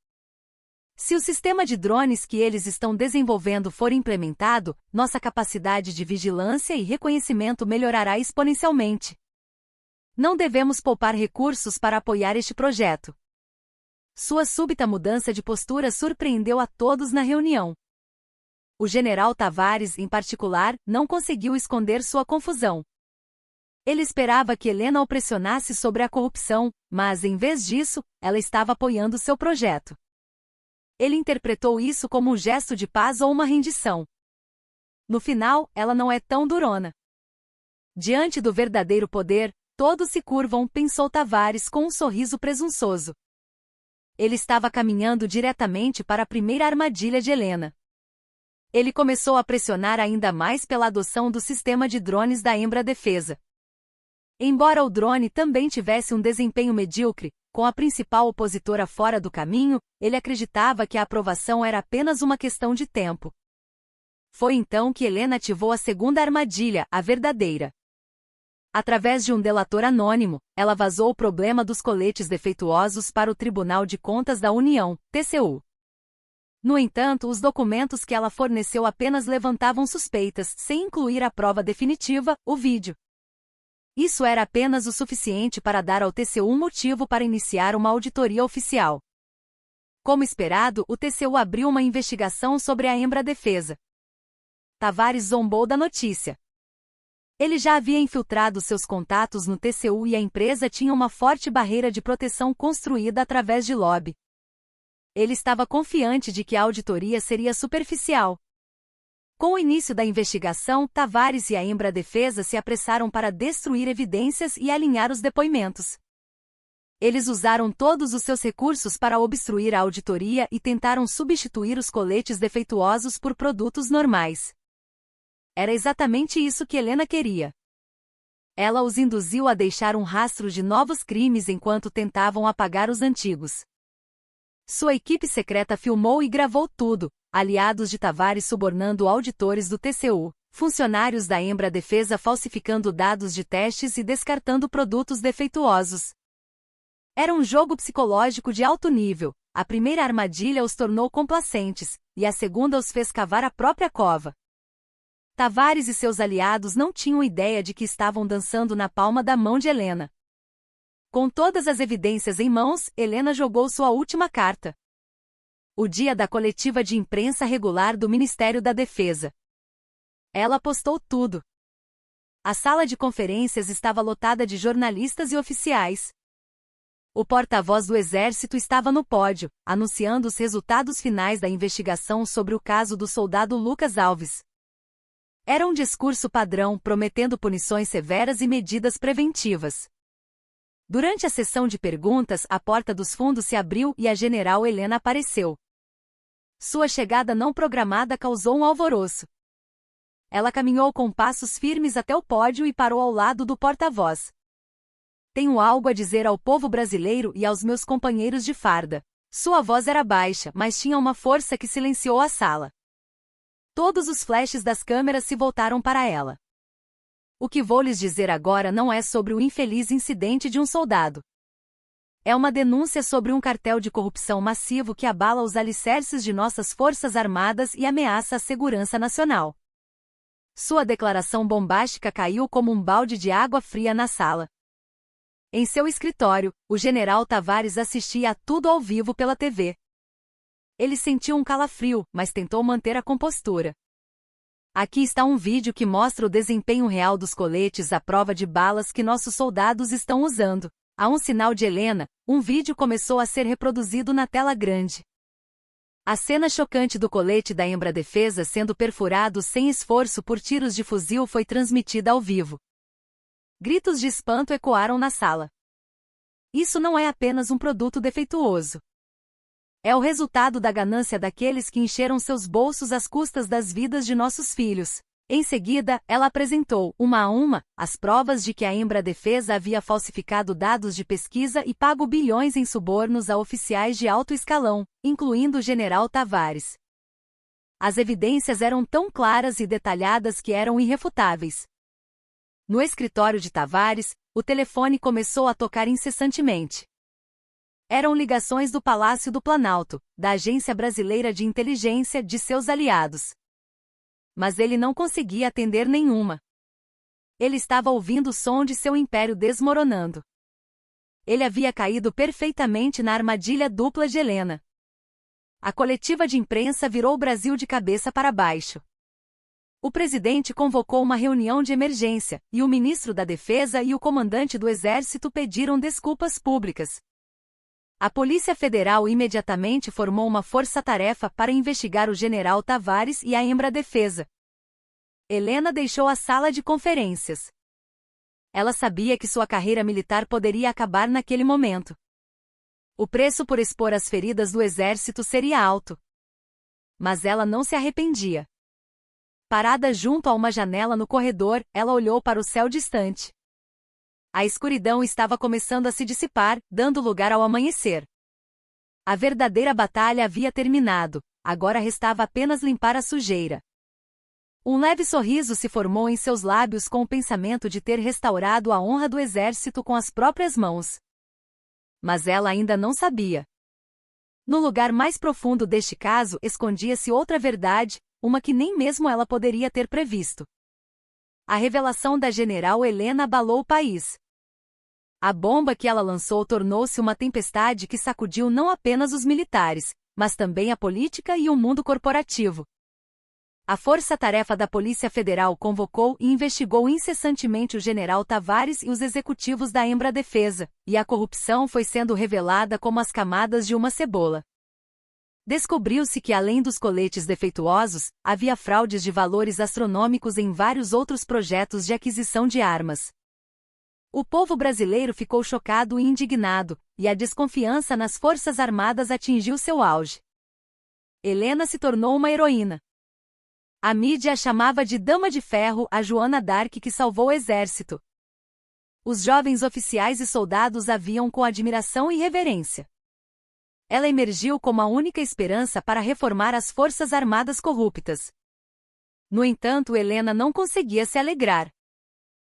Se o sistema de drones que eles estão desenvolvendo for implementado, nossa capacidade de vigilância e reconhecimento melhorará exponencialmente. Não devemos poupar recursos para apoiar este projeto. Sua súbita mudança de postura surpreendeu a todos na reunião. O general Tavares, em particular, não conseguiu esconder sua confusão. Ele esperava que Helena o pressionasse sobre a corrupção, mas, em vez disso, ela estava apoiando seu projeto. Ele interpretou isso como um gesto de paz ou uma rendição. No final, ela não é tão durona. Diante do verdadeiro poder, todos se curvam, pensou Tavares com um sorriso presunçoso. Ele estava caminhando diretamente para a primeira armadilha de Helena. Ele começou a pressionar ainda mais pela adoção do sistema de drones da Embra-Defesa. Embora o drone também tivesse um desempenho medíocre, com a principal opositora fora do caminho, ele acreditava que a aprovação era apenas uma questão de tempo. Foi então que Helena ativou a segunda armadilha, a verdadeira. Através de um delator anônimo, ela vazou o problema dos coletes defeituosos para o Tribunal de Contas da União, TCU. No entanto, os documentos que ela forneceu apenas levantavam suspeitas, sem incluir a prova definitiva, o vídeo. Isso era apenas o suficiente para dar ao TCU um motivo para iniciar uma auditoria oficial. Como esperado, o TCU abriu uma investigação sobre a Embra-Defesa. Tavares zombou da notícia. Ele já havia infiltrado seus contatos no TCU e a empresa tinha uma forte barreira de proteção construída através de lobby. Ele estava confiante de que a auditoria seria superficial. Com o início da investigação, Tavares e a Embra-Defesa se apressaram para destruir evidências e alinhar os depoimentos. Eles usaram todos os seus recursos para obstruir a auditoria e tentaram substituir os coletes defeituosos por produtos normais. Era exatamente isso que Helena queria. Ela os induziu a deixar um rastro de novos crimes enquanto tentavam apagar os antigos. Sua equipe secreta filmou e gravou tudo, aliados de Tavares subornando auditores do TCU, funcionários da Embra-Defesa falsificando dados de testes e descartando produtos defeituosos. Era um jogo psicológico de alto nível. A primeira armadilha os tornou complacentes, e a segunda os fez cavar a própria cova. Tavares e seus aliados não tinham ideia de que estavam dançando na palma da mão de Helena. Com todas as evidências em mãos, Helena jogou sua última carta. O dia da coletiva de imprensa regular do Ministério da Defesa. Ela postou tudo. A sala de conferências estava lotada de jornalistas e oficiais. O porta-voz do Exército estava no pódio, anunciando os resultados finais da investigação sobre o caso do soldado Lucas Alves. Era um discurso padrão, prometendo punições severas e medidas preventivas. Durante a sessão de perguntas, a porta dos fundos se abriu e a general Helena apareceu. Sua chegada não programada causou um alvoroço. Ela caminhou com passos firmes até o pódio e parou ao lado do porta-voz. Tenho algo a dizer ao povo brasileiro e aos meus companheiros de farda. Sua voz era baixa, mas tinha uma força que silenciou a sala. Todos os flashes das câmeras se voltaram para ela. O que vou lhes dizer agora não é sobre o infeliz incidente de um soldado. É uma denúncia sobre um cartel de corrupção massivo que abala os alicerces de nossas forças armadas e ameaça a segurança nacional. Sua declaração bombástica caiu como um balde de água fria na sala. Em seu escritório, o general Tavares assistia a tudo ao vivo pela TV. Ele sentiu um calafrio, mas tentou manter a compostura. Aqui está um vídeo que mostra o desempenho real dos coletes à prova de balas que nossos soldados estão usando. A um sinal de Helena, um vídeo começou a ser reproduzido na tela grande. A cena chocante do colete da Embra-Defesa sendo perfurado sem esforço por tiros de fuzil foi transmitida ao vivo. Gritos de espanto ecoaram na sala. Isso não é apenas um produto defeituoso. É o resultado da ganância daqueles que encheram seus bolsos às custas das vidas de nossos filhos. Em seguida, ela apresentou, uma a uma, as provas de que a Embra-Defesa havia falsificado dados de pesquisa e pago bilhões em subornos a oficiais de alto escalão, incluindo o general Tavares. As evidências eram tão claras e detalhadas que eram irrefutáveis. No escritório de Tavares, o telefone começou a tocar incessantemente. Eram ligações do Palácio do Planalto, da Agência Brasileira de Inteligência, de seus aliados. Mas ele não conseguia atender nenhuma. Ele estava ouvindo o som de seu império desmoronando. Ele havia caído perfeitamente na armadilha dupla de Helena. A coletiva de imprensa virou o Brasil de cabeça para baixo. O presidente convocou uma reunião de emergência, e o ministro da Defesa e o comandante do Exército pediram desculpas públicas. A Polícia Federal imediatamente formou uma força-tarefa para investigar o general Tavares e a Embra-Defesa. Helena deixou a sala de conferências. Ela sabia que sua carreira militar poderia acabar naquele momento. O preço por expor as feridas do exército seria alto. Mas ela não se arrependia. Parada junto a uma janela no corredor, ela olhou para o céu distante. A escuridão estava começando a se dissipar, dando lugar ao amanhecer. A verdadeira batalha havia terminado, agora restava apenas limpar a sujeira. Um leve sorriso se formou em seus lábios com o pensamento de ter restaurado a honra do exército com as próprias mãos. Mas ela ainda não sabia. No lugar mais profundo deste caso escondia-se outra verdade, uma que nem mesmo ela poderia ter previsto. A revelação da general Helena abalou o país. A bomba que ela lançou tornou-se uma tempestade que sacudiu não apenas os militares, mas também a política e o mundo corporativo. A força-tarefa da Polícia Federal convocou e investigou incessantemente o general Tavares e os executivos da Embra-Defesa, e a corrupção foi sendo revelada como as camadas de uma cebola. Descobriu-se que além dos coletes defeituosos, havia fraudes de valores astronômicos em vários outros projetos de aquisição de armas. O povo brasileiro ficou chocado e indignado, e a desconfiança nas Forças Armadas atingiu seu auge. Helena se tornou uma heroína. A mídia a chamava de Dama de Ferro, a Joana d'Arc que salvou o exército. Os jovens oficiais e soldados a viam com admiração e reverência. Ela emergiu como a única esperança para reformar as Forças Armadas corruptas. No entanto, Helena não conseguia se alegrar.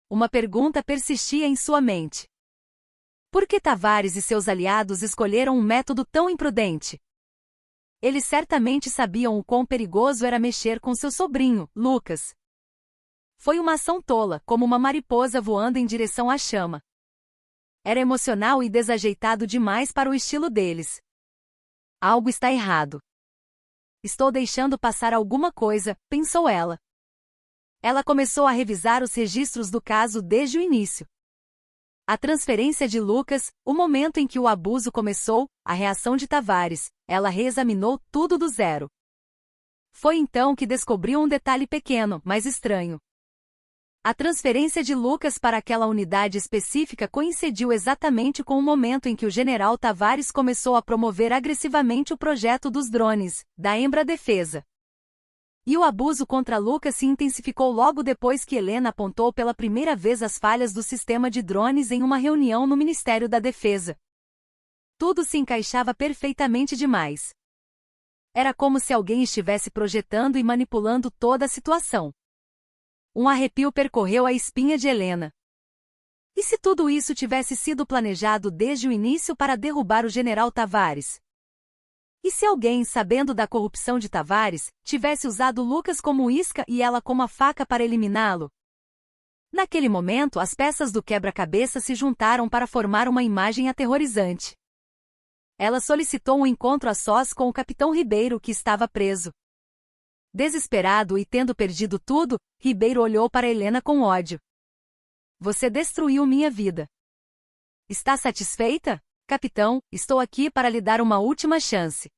Uma pergunta persistia em sua mente. Por que Tavares e seus aliados escolheram um método tão imprudente? Eles certamente sabiam o quão perigoso era mexer com seu sobrinho, Lucas. Foi uma ação tola, como uma mariposa voando em direção à chama. Era emocional e desajeitado demais para o estilo deles. Algo está errado. Estou deixando passar alguma coisa, pensou ela. Ela começou a revisar os registros do caso desde o início. A transferência de Lucas, o momento em que o abuso começou, a reação de Tavares, ela reexaminou tudo do zero. Foi então que descobriu um detalhe pequeno, mas estranho. A transferência de Lucas para aquela unidade específica coincidiu exatamente com o momento em que o general Tavares começou a promover agressivamente o projeto dos drones, da Embra-Defesa. E o abuso contra Lucas se intensificou logo depois que Helena apontou pela primeira vez as falhas do sistema de drones em uma reunião no Ministério da Defesa. Tudo se encaixava perfeitamente demais. Era como se alguém estivesse projetando e manipulando toda a situação. Um arrepio percorreu a espinha de Helena. E se tudo isso tivesse sido planejado desde o início para derrubar o general Tavares? E se alguém, sabendo da corrupção de Tavares, tivesse usado Lucas como isca e ela como a faca para eliminá-lo? Naquele momento, as peças do quebra-cabeça se juntaram para formar uma imagem aterrorizante. Ela solicitou um encontro a sós com o capitão Ribeiro, que estava preso. Desesperado e tendo perdido tudo, Ribeiro olhou para Helena com ódio. Você destruiu minha vida. Está satisfeita? Capitão, estou aqui para lhe dar uma última chance.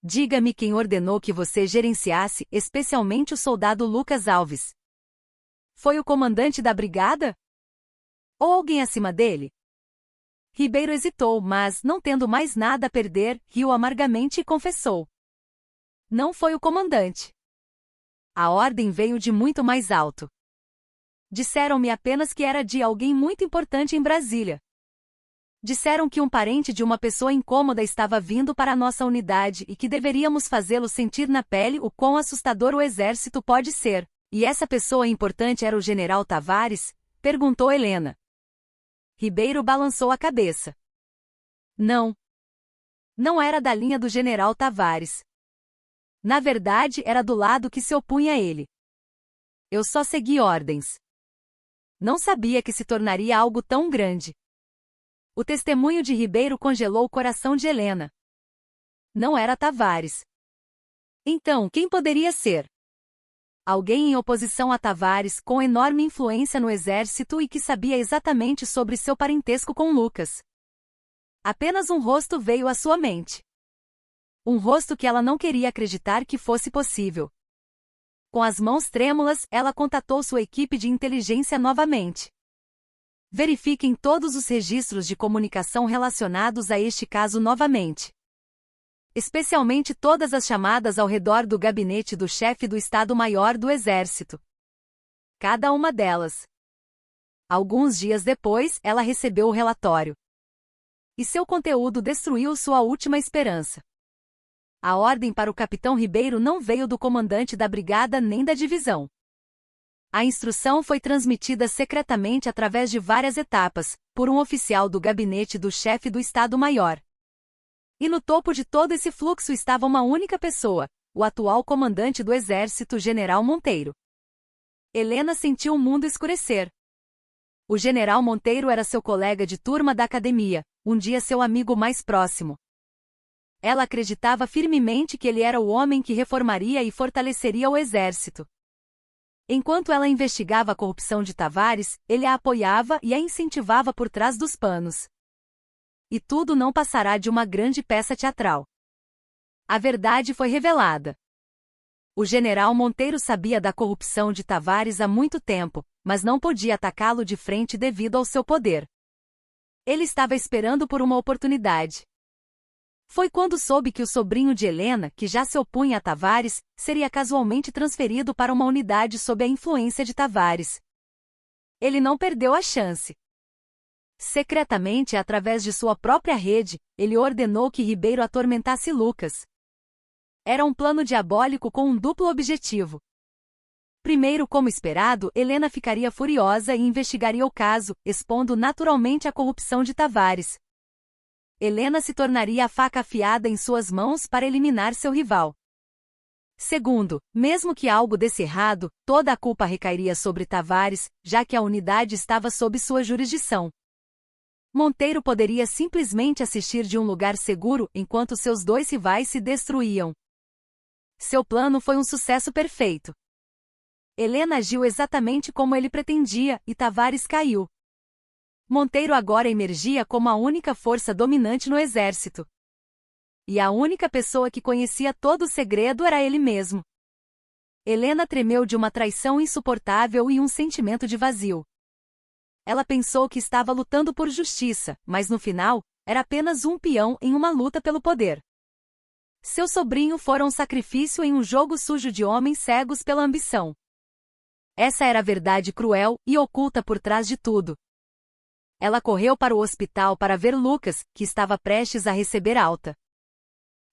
Diga-me quem ordenou que você gerenciasse, especialmente o soldado Lucas Alves. Foi o comandante da brigada? Ou alguém acima dele? Ribeiro hesitou, mas, não tendo mais nada a perder, riu amargamente e confessou. Não foi o comandante. A ordem veio de muito mais alto. Disseram-me apenas que era de alguém muito importante em Brasília. Disseram que um parente de uma pessoa incômoda estava vindo para a nossa unidade e que deveríamos fazê-lo sentir na pele o quão assustador o exército pode ser. E essa pessoa importante era o general Tavares? Perguntou Helena. Ribeiro balançou a cabeça. Não. Não era da linha do general Tavares. Na verdade, era do lado que se opunha a ele. Eu só segui ordens. Não sabia que se tornaria algo tão grande. O testemunho de Ribeiro congelou o coração de Helena. Não era Tavares. Então, quem poderia ser? Alguém em oposição a Tavares, com enorme influência no exército e que sabia exatamente sobre seu parentesco com Lucas. Apenas um rosto veio à sua mente. Um rosto que ela não queria acreditar que fosse possível. Com as mãos trêmulas, ela contatou sua equipe de inteligência novamente. Verifiquem todos os registros de comunicação relacionados a este caso novamente. Especialmente todas as chamadas ao redor do gabinete do chefe do Estado-Maior do Exército. Cada uma delas. Alguns dias depois, ela recebeu o relatório. E seu conteúdo destruiu sua última esperança. A ordem para o capitão Ribeiro não veio do comandante da brigada nem da divisão. A instrução foi transmitida secretamente através de várias etapas, por um oficial do gabinete do chefe do Estado-Maior. E no topo de todo esse fluxo estava uma única pessoa, o atual comandante do Exército, General Monteiro. Helena sentiu o mundo escurecer. O General Monteiro era seu colega de turma da academia, um dia seu amigo mais próximo. Ela acreditava firmemente que ele era o homem que reformaria e fortaleceria o Exército. Enquanto ela investigava a corrupção de Tavares, ele a apoiava e a incentivava por trás dos panos. E tudo não passará de uma grande peça teatral. A verdade foi revelada. O general Monteiro sabia da corrupção de Tavares há muito tempo, mas não podia atacá-lo de frente devido ao seu poder. Ele estava esperando por uma oportunidade. Foi quando soube que o sobrinho de Helena, que já se opunha a Tavares, seria casualmente transferido para uma unidade sob a influência de Tavares. Ele não perdeu a chance. Secretamente, através de sua própria rede, ele ordenou que Ribeiro atormentasse Lucas. Era um plano diabólico com um duplo objetivo. Primeiro, como esperado, Helena ficaria furiosa e investigaria o caso, expondo naturalmente a corrupção de Tavares. Helena se tornaria a faca afiada em suas mãos para eliminar seu rival. Segundo, mesmo que algo desse errado, toda a culpa recairia sobre Tavares, já que a unidade estava sob sua jurisdição. Monteiro poderia simplesmente assistir de um lugar seguro enquanto seus dois rivais se destruíam. Seu plano foi um sucesso perfeito. Helena agiu exatamente como ele pretendia, e Tavares caiu. Monteiro agora emergia como a única força dominante no exército. E a única pessoa que conhecia todo o segredo era ele mesmo. Helena tremeu de uma traição insuportável e um sentimento de vazio. Ela pensou que estava lutando por justiça, mas no final, era apenas um peão em uma luta pelo poder. Seu sobrinho fora um sacrifício em um jogo sujo de homens cegos pela ambição. Essa era a verdade cruel e oculta por trás de tudo. Ela correu para o hospital para ver Lucas, que estava prestes a receber alta.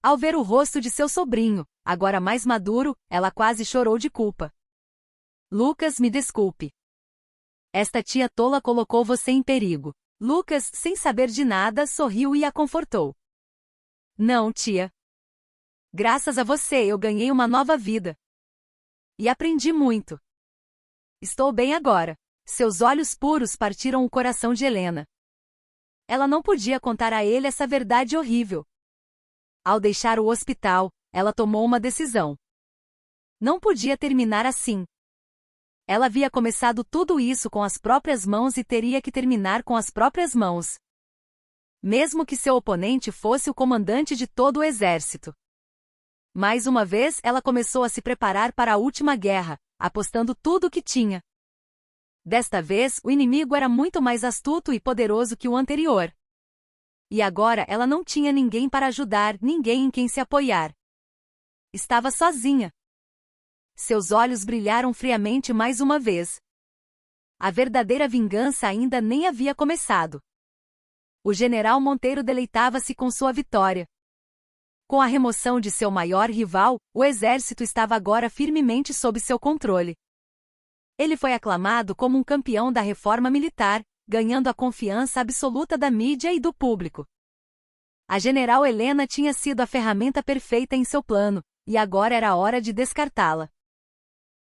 Ao ver o rosto de seu sobrinho, agora mais maduro, ela quase chorou de culpa. Lucas, me desculpe. Esta tia tola colocou você em perigo. Lucas, sem saber de nada, sorriu e a confortou. Não, tia. Graças a você eu ganhei uma nova vida. E aprendi muito. Estou bem agora. Seus olhos puros partiram o coração de Helena. Ela não podia contar a ele essa verdade horrível. Ao deixar o hospital, ela tomou uma decisão. Não podia terminar assim. Ela havia começado tudo isso com as próprias mãos e teria que terminar com as próprias mãos. Mesmo que seu oponente fosse o comandante de todo o exército. Mais uma vez, ela começou a se preparar para a última guerra, apostando tudo o que tinha. Desta vez, o inimigo era muito mais astuto e poderoso que o anterior. E agora ela não tinha ninguém para ajudar, ninguém em quem se apoiar. Estava sozinha. seus olhos brilharam friamente mais uma vez. A verdadeira vingança ainda nem havia começado. O general Monteiro deleitava-se com sua vitória. Com a remoção de seu maior rival, o exército estava agora firmemente sob seu controle. Ele foi aclamado como um campeão da reforma militar, ganhando a confiança absoluta da mídia e do público. A general Helena tinha sido a ferramenta perfeita em seu plano, e agora era hora de descartá-la.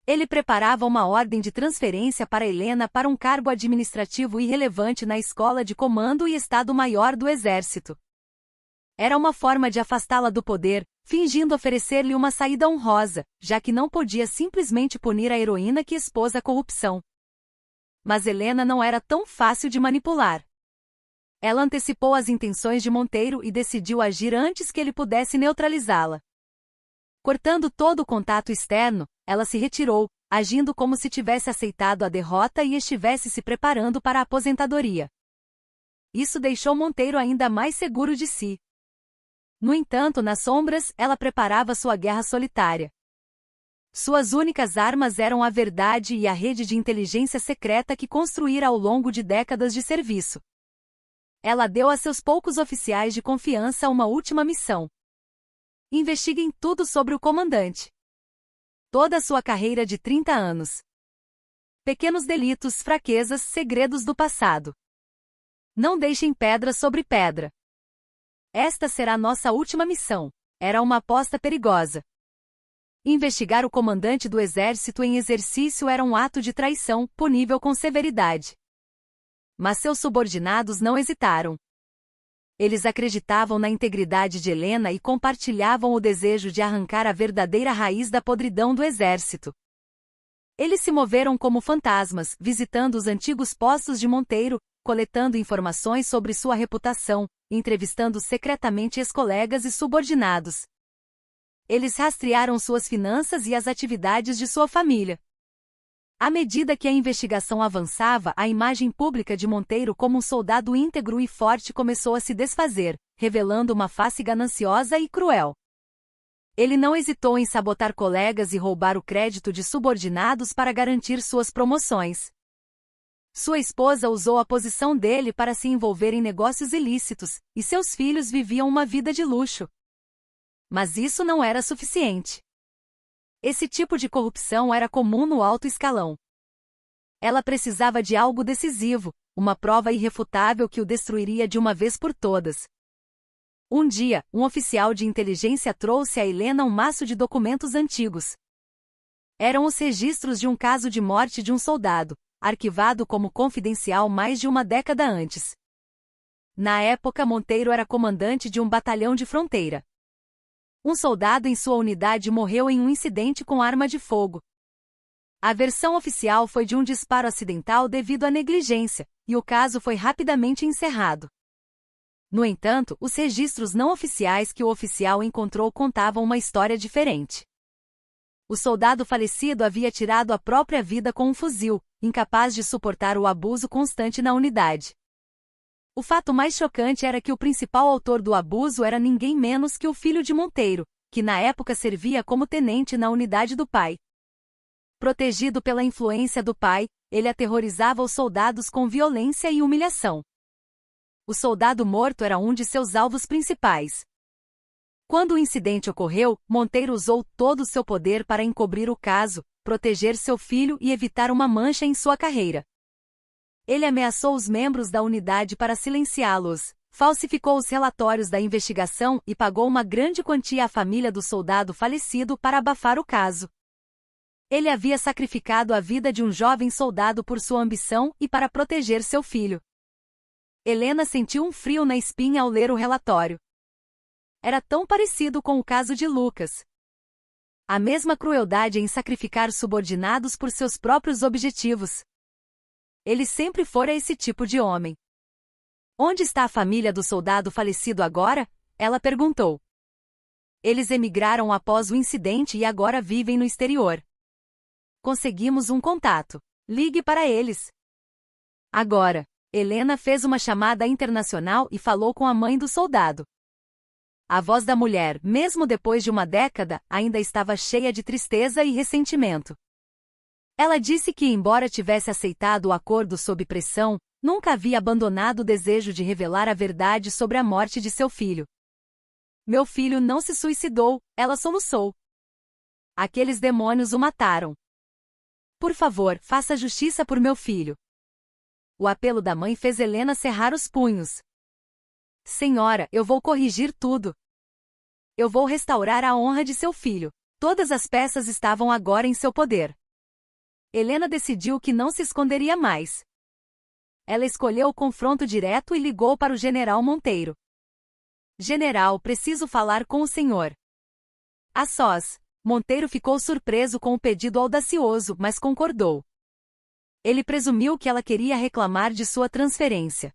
Ele preparava uma ordem de transferência para Helena para um cargo administrativo irrelevante na Escola de Comando e Estado-Maior do Exército. Era uma forma de afastá-la do poder, fingindo oferecer-lhe uma saída honrosa, já que não podia simplesmente punir a heroína que expôs a corrupção. Mas Helena não era tão fácil de manipular. Ela antecipou as intenções de Monteiro e decidiu agir antes que ele pudesse neutralizá-la. Cortando todo o contato externo, ela se retirou, agindo como se tivesse aceitado a derrota e estivesse se preparando para a aposentadoria. Isso deixou Monteiro ainda mais seguro de si. No entanto, nas sombras, ela preparava sua guerra solitária. Suas únicas armas eram a verdade e a rede de inteligência secreta que construíra ao longo de décadas de serviço. Ela deu a seus poucos oficiais de confiança uma última missão. Investiguem tudo sobre o comandante. Toda a sua carreira de 30 anos. Pequenos delitos, fraquezas, segredos do passado. Não deixem pedra sobre pedra. Esta será nossa última missão. Era uma aposta perigosa. Investigar o comandante do exército em exercício era um ato de traição, punível com severidade. Mas seus subordinados não hesitaram. Eles acreditavam na integridade de Helena e compartilhavam o desejo de arrancar a verdadeira raiz da podridão do exército. Eles se moveram como fantasmas, visitando os antigos postos de Monteiro, coletando informações sobre sua reputação, entrevistando secretamente ex-colegas e subordinados. Eles rastrearam suas finanças e as atividades de sua família. À medida que a investigação avançava, a imagem pública de Monteiro como um soldado íntegro e forte começou a se desfazer, revelando uma face gananciosa e cruel. Ele não hesitou em sabotar colegas e roubar o crédito de subordinados para garantir suas promoções. Sua esposa usou a posição dele para se envolver em negócios ilícitos, e seus filhos viviam uma vida de luxo. Mas isso não era suficiente. Esse tipo de corrupção era comum no alto escalão. Ela precisava de algo decisivo, uma prova irrefutável que o destruiria de uma vez por todas. Um dia, um oficial de inteligência trouxe a Helena um maço de documentos antigos. Eram os registros de um caso de morte de um soldado, arquivado como confidencial mais de uma década antes. Na época, Monteiro era comandante de um batalhão de fronteira. Um soldado em sua unidade morreu em um incidente com arma de fogo. A versão oficial foi de um disparo acidental devido à negligência, e o caso foi rapidamente encerrado. No entanto, os registros não oficiais que o oficial encontrou contavam uma história diferente. O soldado falecido havia tirado a própria vida com um fuzil, incapaz de suportar o abuso constante na unidade. O fato mais chocante era que o principal autor do abuso era ninguém menos que o filho de Monteiro, que na época servia como tenente na unidade do pai. Protegido pela influência do pai, ele aterrorizava os soldados com violência e humilhação. O soldado morto era um de seus alvos principais. Quando o incidente ocorreu, Monteiro usou todo o seu poder para encobrir o caso, proteger seu filho e evitar uma mancha em sua carreira. Ele ameaçou os membros da unidade para silenciá-los, falsificou os relatórios da investigação e pagou uma grande quantia à família do soldado falecido para abafar o caso. Ele havia sacrificado a vida de um jovem soldado por sua ambição e para proteger seu filho. Helena sentiu um frio na espinha ao ler o relatório. Era tão parecido com o caso de Lucas. A mesma crueldade em sacrificar subordinados por seus próprios objetivos. Ele sempre fora esse tipo de homem. Onde está a família do soldado falecido agora? Ela perguntou. Eles emigraram após o incidente e agora vivem no exterior. Conseguimos um contato. Ligue para eles. Agora, Helena fez uma chamada internacional e falou com a mãe do soldado. A voz da mulher, mesmo depois de uma década, ainda estava cheia de tristeza e ressentimento. Ela disse que, embora tivesse aceitado o acordo sob pressão, nunca havia abandonado o desejo de revelar a verdade sobre a morte de seu filho. Meu filho não se suicidou, ela soluçou. Aqueles demônios o mataram. Por favor, faça justiça por meu filho. O apelo da mãe fez Helena cerrar os punhos. Senhora, eu vou corrigir tudo. Eu vou restaurar a honra de seu filho. Todas as peças estavam agora em seu poder. Helena decidiu que não se esconderia mais. Ela escolheu o confronto direto e ligou para o general Monteiro. General, preciso falar com o senhor. A sós, Monteiro ficou surpreso com o pedido audacioso, mas concordou. Ele presumiu que ela queria reclamar de sua transferência.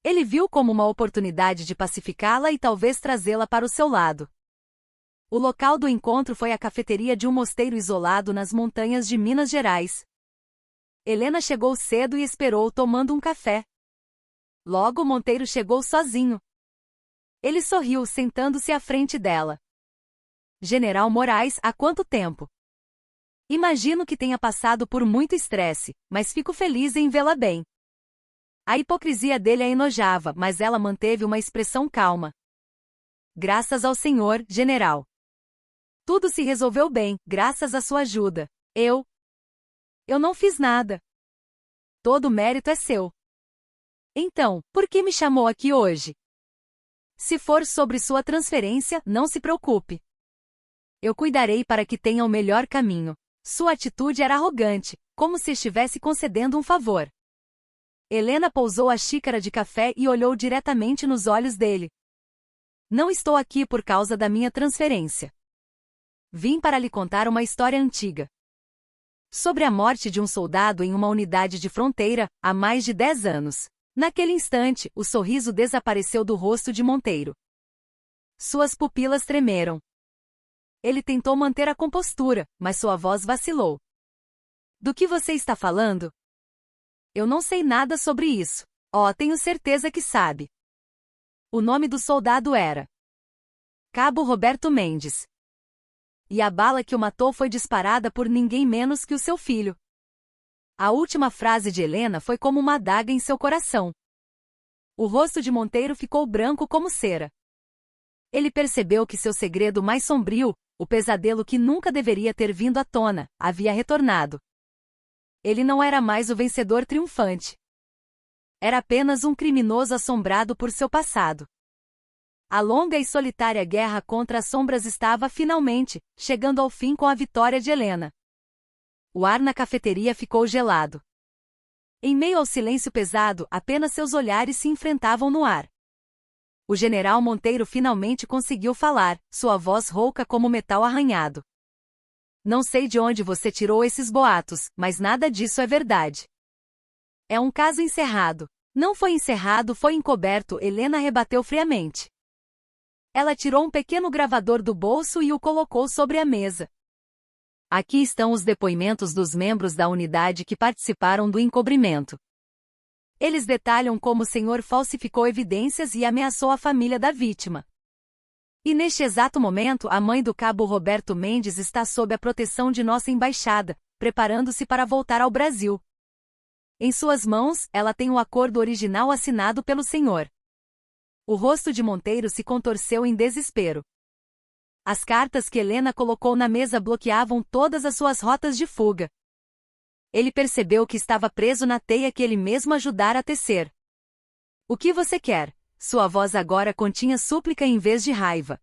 Ele viu como uma oportunidade de pacificá-la e talvez trazê-la para o seu lado. O local do encontro foi a cafeteria de um mosteiro isolado nas montanhas de Minas Gerais. Helena chegou cedo e esperou tomando um café. Logo Monteiro chegou sozinho. Ele sorriu sentando-se à frente dela. General Moraes, há quanto tempo? Imagino que tenha passado por muito estresse, mas fico feliz em vê-la bem. A hipocrisia dele a enojava, mas ela manteve uma expressão calma. Graças ao senhor, general. Tudo se resolveu bem, graças à sua ajuda. Eu não fiz nada. Todo o mérito é seu. Então, por que me chamou aqui hoje? Se for sobre sua transferência, não se preocupe. Eu cuidarei para que tenha o melhor caminho. Sua atitude era arrogante, como se estivesse concedendo um favor. Helena pousou a xícara de café e olhou diretamente nos olhos dele. Não estou aqui por causa da minha transferência. Vim para lhe contar uma história antiga. Sobre a morte de um soldado em uma unidade de fronteira, há mais de 10 anos. Naquele instante, o sorriso desapareceu do rosto de Monteiro. Suas pupilas tremeram. Ele tentou manter a compostura, mas sua voz vacilou. Do que você está falando? Eu não sei nada sobre isso. Oh, tenho certeza que sabe. O nome do soldado era Cabo Roberto Mendes. E a bala que o matou foi disparada por ninguém menos que o seu filho. A última frase de Helena foi como uma adaga em seu coração. O rosto de Monteiro ficou branco como cera. Ele percebeu que seu segredo mais sombrio, o pesadelo que nunca deveria ter vindo à tona, havia retornado. Ele não era mais o vencedor triunfante. Era apenas um criminoso assombrado por seu passado. A longa e solitária guerra contra as sombras estava, finalmente, chegando ao fim com a vitória de Helena. O ar na cafeteria ficou gelado. Em meio ao silêncio pesado, apenas seus olhares se enfrentavam no ar. O general Monteiro finalmente conseguiu falar, sua voz rouca como metal arranhado. Não sei de onde você tirou esses boatos, mas nada disso é verdade. É um caso encerrado. Não foi encerrado, foi encoberto, Helena rebateu friamente. Ela tirou um pequeno gravador do bolso e o colocou sobre a mesa. Aqui estão os depoimentos dos membros da unidade que participaram do encobrimento. Eles detalham como o senhor falsificou evidências e ameaçou a família da vítima. E neste exato momento, a mãe do cabo Roberto Mendes está sob a proteção de nossa embaixada, preparando-se para voltar ao Brasil. Em suas mãos, ela tem o acordo original assinado pelo senhor. O rosto de Monteiro se contorceu em desespero. As cartas que Helena colocou na mesa bloqueavam todas as suas rotas de fuga. Ele percebeu que estava preso na teia que ele mesmo ajudara a tecer. O que você quer? Sua voz agora continha súplica em vez de raiva.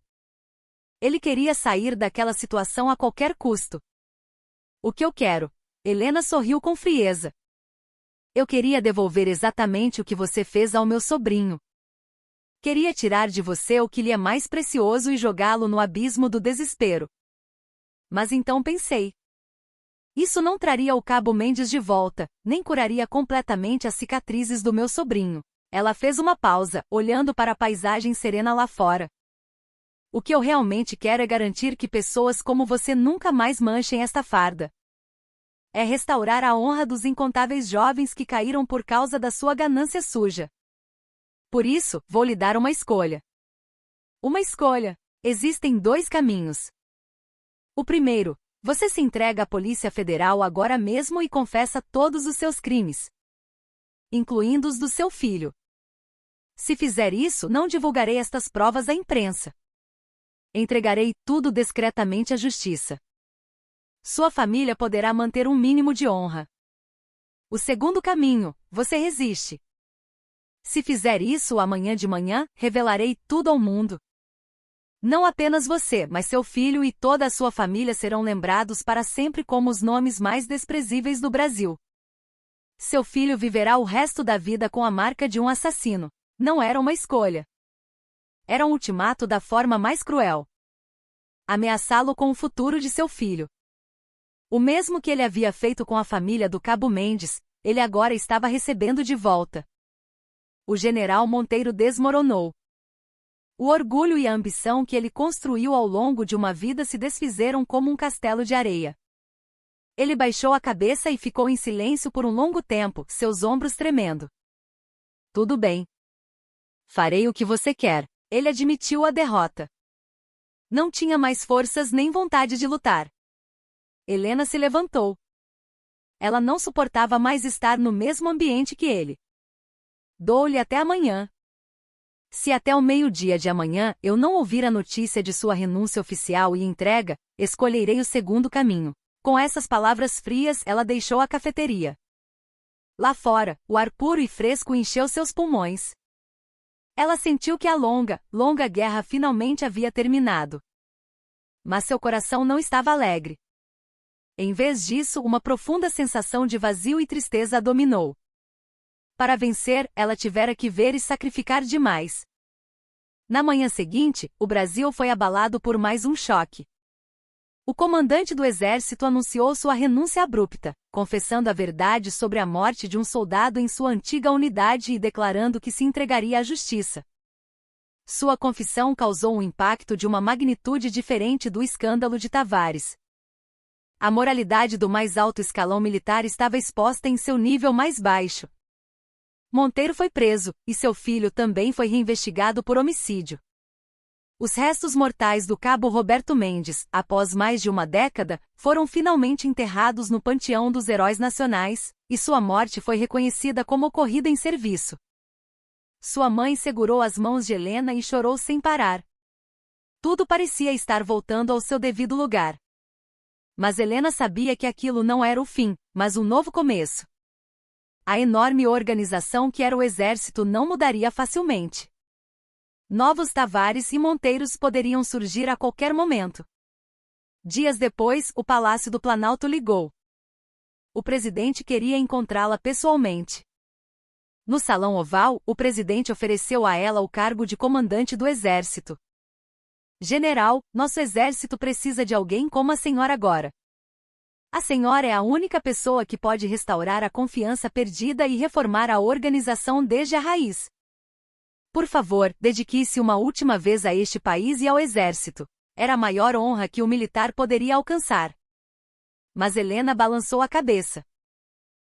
Ele queria sair daquela situação a qualquer custo. O que eu quero? Helena sorriu com frieza. Eu queria devolver exatamente o que você fez ao meu sobrinho. Queria tirar de você o que lhe é mais precioso e jogá-lo no abismo do desespero. Mas então pensei. Isso não traria o cabo Mendes de volta, nem curaria completamente as cicatrizes do meu sobrinho. Ela fez uma pausa, olhando para a paisagem serena lá fora. O que eu realmente quero é garantir que pessoas como você nunca mais manchem esta farda. É restaurar a honra dos incontáveis jovens que caíram por causa da sua ganância suja. Por isso, vou lhe dar uma escolha. Uma escolha. Existem dois caminhos. O primeiro, você se entrega à Polícia Federal agora mesmo e confessa todos os seus crimes, incluindo os do seu filho. Se fizer isso, não divulgarei estas provas à imprensa. Entregarei tudo discretamente à justiça. Sua família poderá manter um mínimo de honra. O segundo caminho, você resiste. Se fizer isso amanhã de manhã, revelarei tudo ao mundo. Não apenas você, mas seu filho e toda a sua família serão lembrados para sempre como os nomes mais desprezíveis do Brasil. Seu filho viverá o resto da vida com a marca de um assassino. Não era uma escolha. Era um ultimato da forma mais cruel. Ameaçá-lo com o futuro de seu filho. O mesmo que ele havia feito com a família do Cabo Mendes, ele agora estava recebendo de volta. O general Monteiro desmoronou. O orgulho e a ambição que ele construiu ao longo de uma vida se desfizeram como um castelo de areia. Ele baixou a cabeça e ficou em silêncio por um longo tempo, seus ombros tremendo. Tudo bem. Farei o que você quer. Ele admitiu a derrota. Não tinha mais forças nem vontade de lutar. Helena se levantou. Ela não suportava mais estar no mesmo ambiente que ele. Dou-lhe até amanhã. Se até o meio-dia de amanhã eu não ouvir a notícia de sua renúncia oficial e entrega, escolherei o segundo caminho. Com essas palavras frias, ela deixou a cafeteria. Lá fora, o ar puro e fresco encheu seus pulmões. Ela sentiu que a longa guerra finalmente havia terminado. Mas seu coração não estava alegre. Em vez disso, uma profunda sensação de vazio e tristeza a dominou. Para vencer, ela tivera que ver e sacrificar demais. Na manhã seguinte, o Brasil foi abalado por mais um choque. O comandante do exército anunciou sua renúncia abrupta, confessando a verdade sobre a morte de um soldado em sua antiga unidade e declarando que se entregaria à justiça. Sua confissão causou um impacto de uma magnitude diferente do escândalo de Tavares. A moralidade do mais alto escalão militar estava exposta em seu nível mais baixo. Monteiro foi preso, e seu filho também foi reinvestigado por homicídio. Os restos mortais do cabo Roberto Mendes, após mais de uma década, foram finalmente enterrados no Panteão dos Heróis Nacionais, e sua morte foi reconhecida como ocorrida em serviço. Sua mãe segurou as mãos de Helena e chorou sem parar. Tudo parecia estar voltando ao seu devido lugar. Mas Helena sabia que aquilo não era o fim, mas um novo começo. A enorme organização que era o exército não mudaria facilmente. Novos Tavares e Monteiros poderiam surgir a qualquer momento. Dias depois, o Palácio do Planalto ligou. O presidente queria encontrá-la pessoalmente. No Salão Oval, o presidente ofereceu a ela o cargo de comandante do exército. General, nosso exército precisa de alguém como a senhora agora. A senhora é a única pessoa que pode restaurar a confiança perdida e reformar a organização desde a raiz. Por favor, dedique-se uma última vez a este país e ao exército. Era a maior honra que o militar poderia alcançar. Mas Helena balançou a cabeça.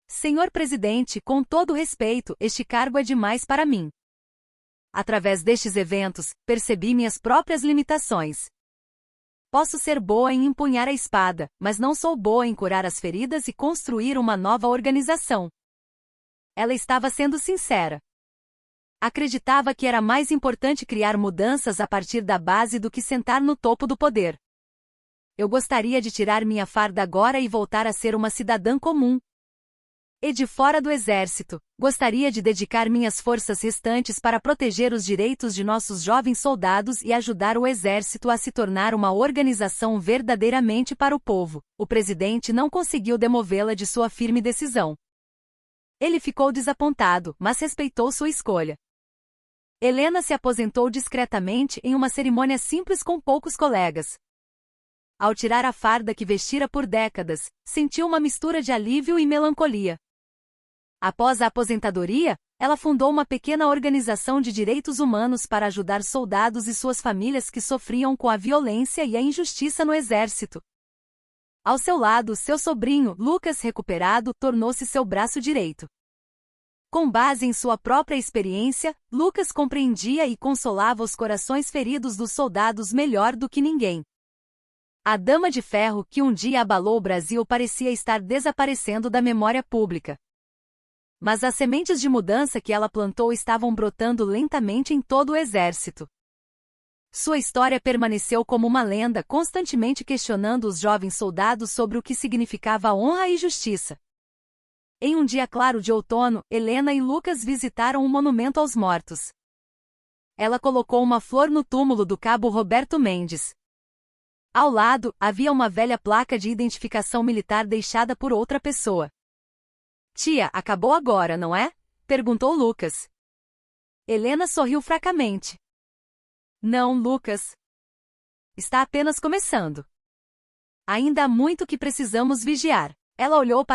Senhor presidente, com todo respeito, este cargo é demais para mim. Através destes eventos, percebi minhas próprias limitações. Posso ser boa em empunhar a espada, mas não sou boa em curar as feridas e construir uma nova organização. Ela estava sendo sincera. Acreditava que era mais importante criar mudanças a partir da base do que sentar no topo do poder. Eu gostaria de tirar minha farda agora e voltar a ser uma cidadã comum. E de fora do exército, gostaria de dedicar minhas forças restantes para proteger os direitos de nossos jovens soldados e ajudar o exército a se tornar uma organização verdadeiramente para o povo. O presidente não conseguiu demovê-la de sua firme decisão. Ele ficou desapontado, mas respeitou sua escolha. Helena se aposentou discretamente em uma cerimônia simples com poucos colegas. Ao tirar a farda que vestira por décadas, sentiu uma mistura de alívio e melancolia. Após a aposentadoria, ela fundou uma pequena organização de direitos humanos para ajudar soldados e suas famílias que sofriam com a violência e a injustiça no exército. Ao seu lado, seu sobrinho, Lucas, recuperado, tornou-se seu braço direito. Com base em sua própria experiência, Lucas compreendia e consolava os corações feridos dos soldados melhor do que ninguém. A Dama de Ferro que um dia abalou o Brasil parecia estar desaparecendo da memória pública. Mas as sementes de mudança que ela plantou estavam brotando lentamente em todo o exército. Sua história permaneceu como uma lenda, constantemente questionando os jovens soldados sobre o que significava honra e justiça. Em um dia claro de outono, Helena e Lucas visitaram um monumento aos mortos. Ela colocou uma flor no túmulo do cabo Roberto Mendes. Ao lado, havia uma velha placa de identificação militar deixada por outra pessoa. "Tia, acabou agora, não é?" perguntou Lucas. Helena sorriu fracamente. "Não, Lucas. Está apenas começando. Ainda há muito que precisamos vigiar." Ela olhou para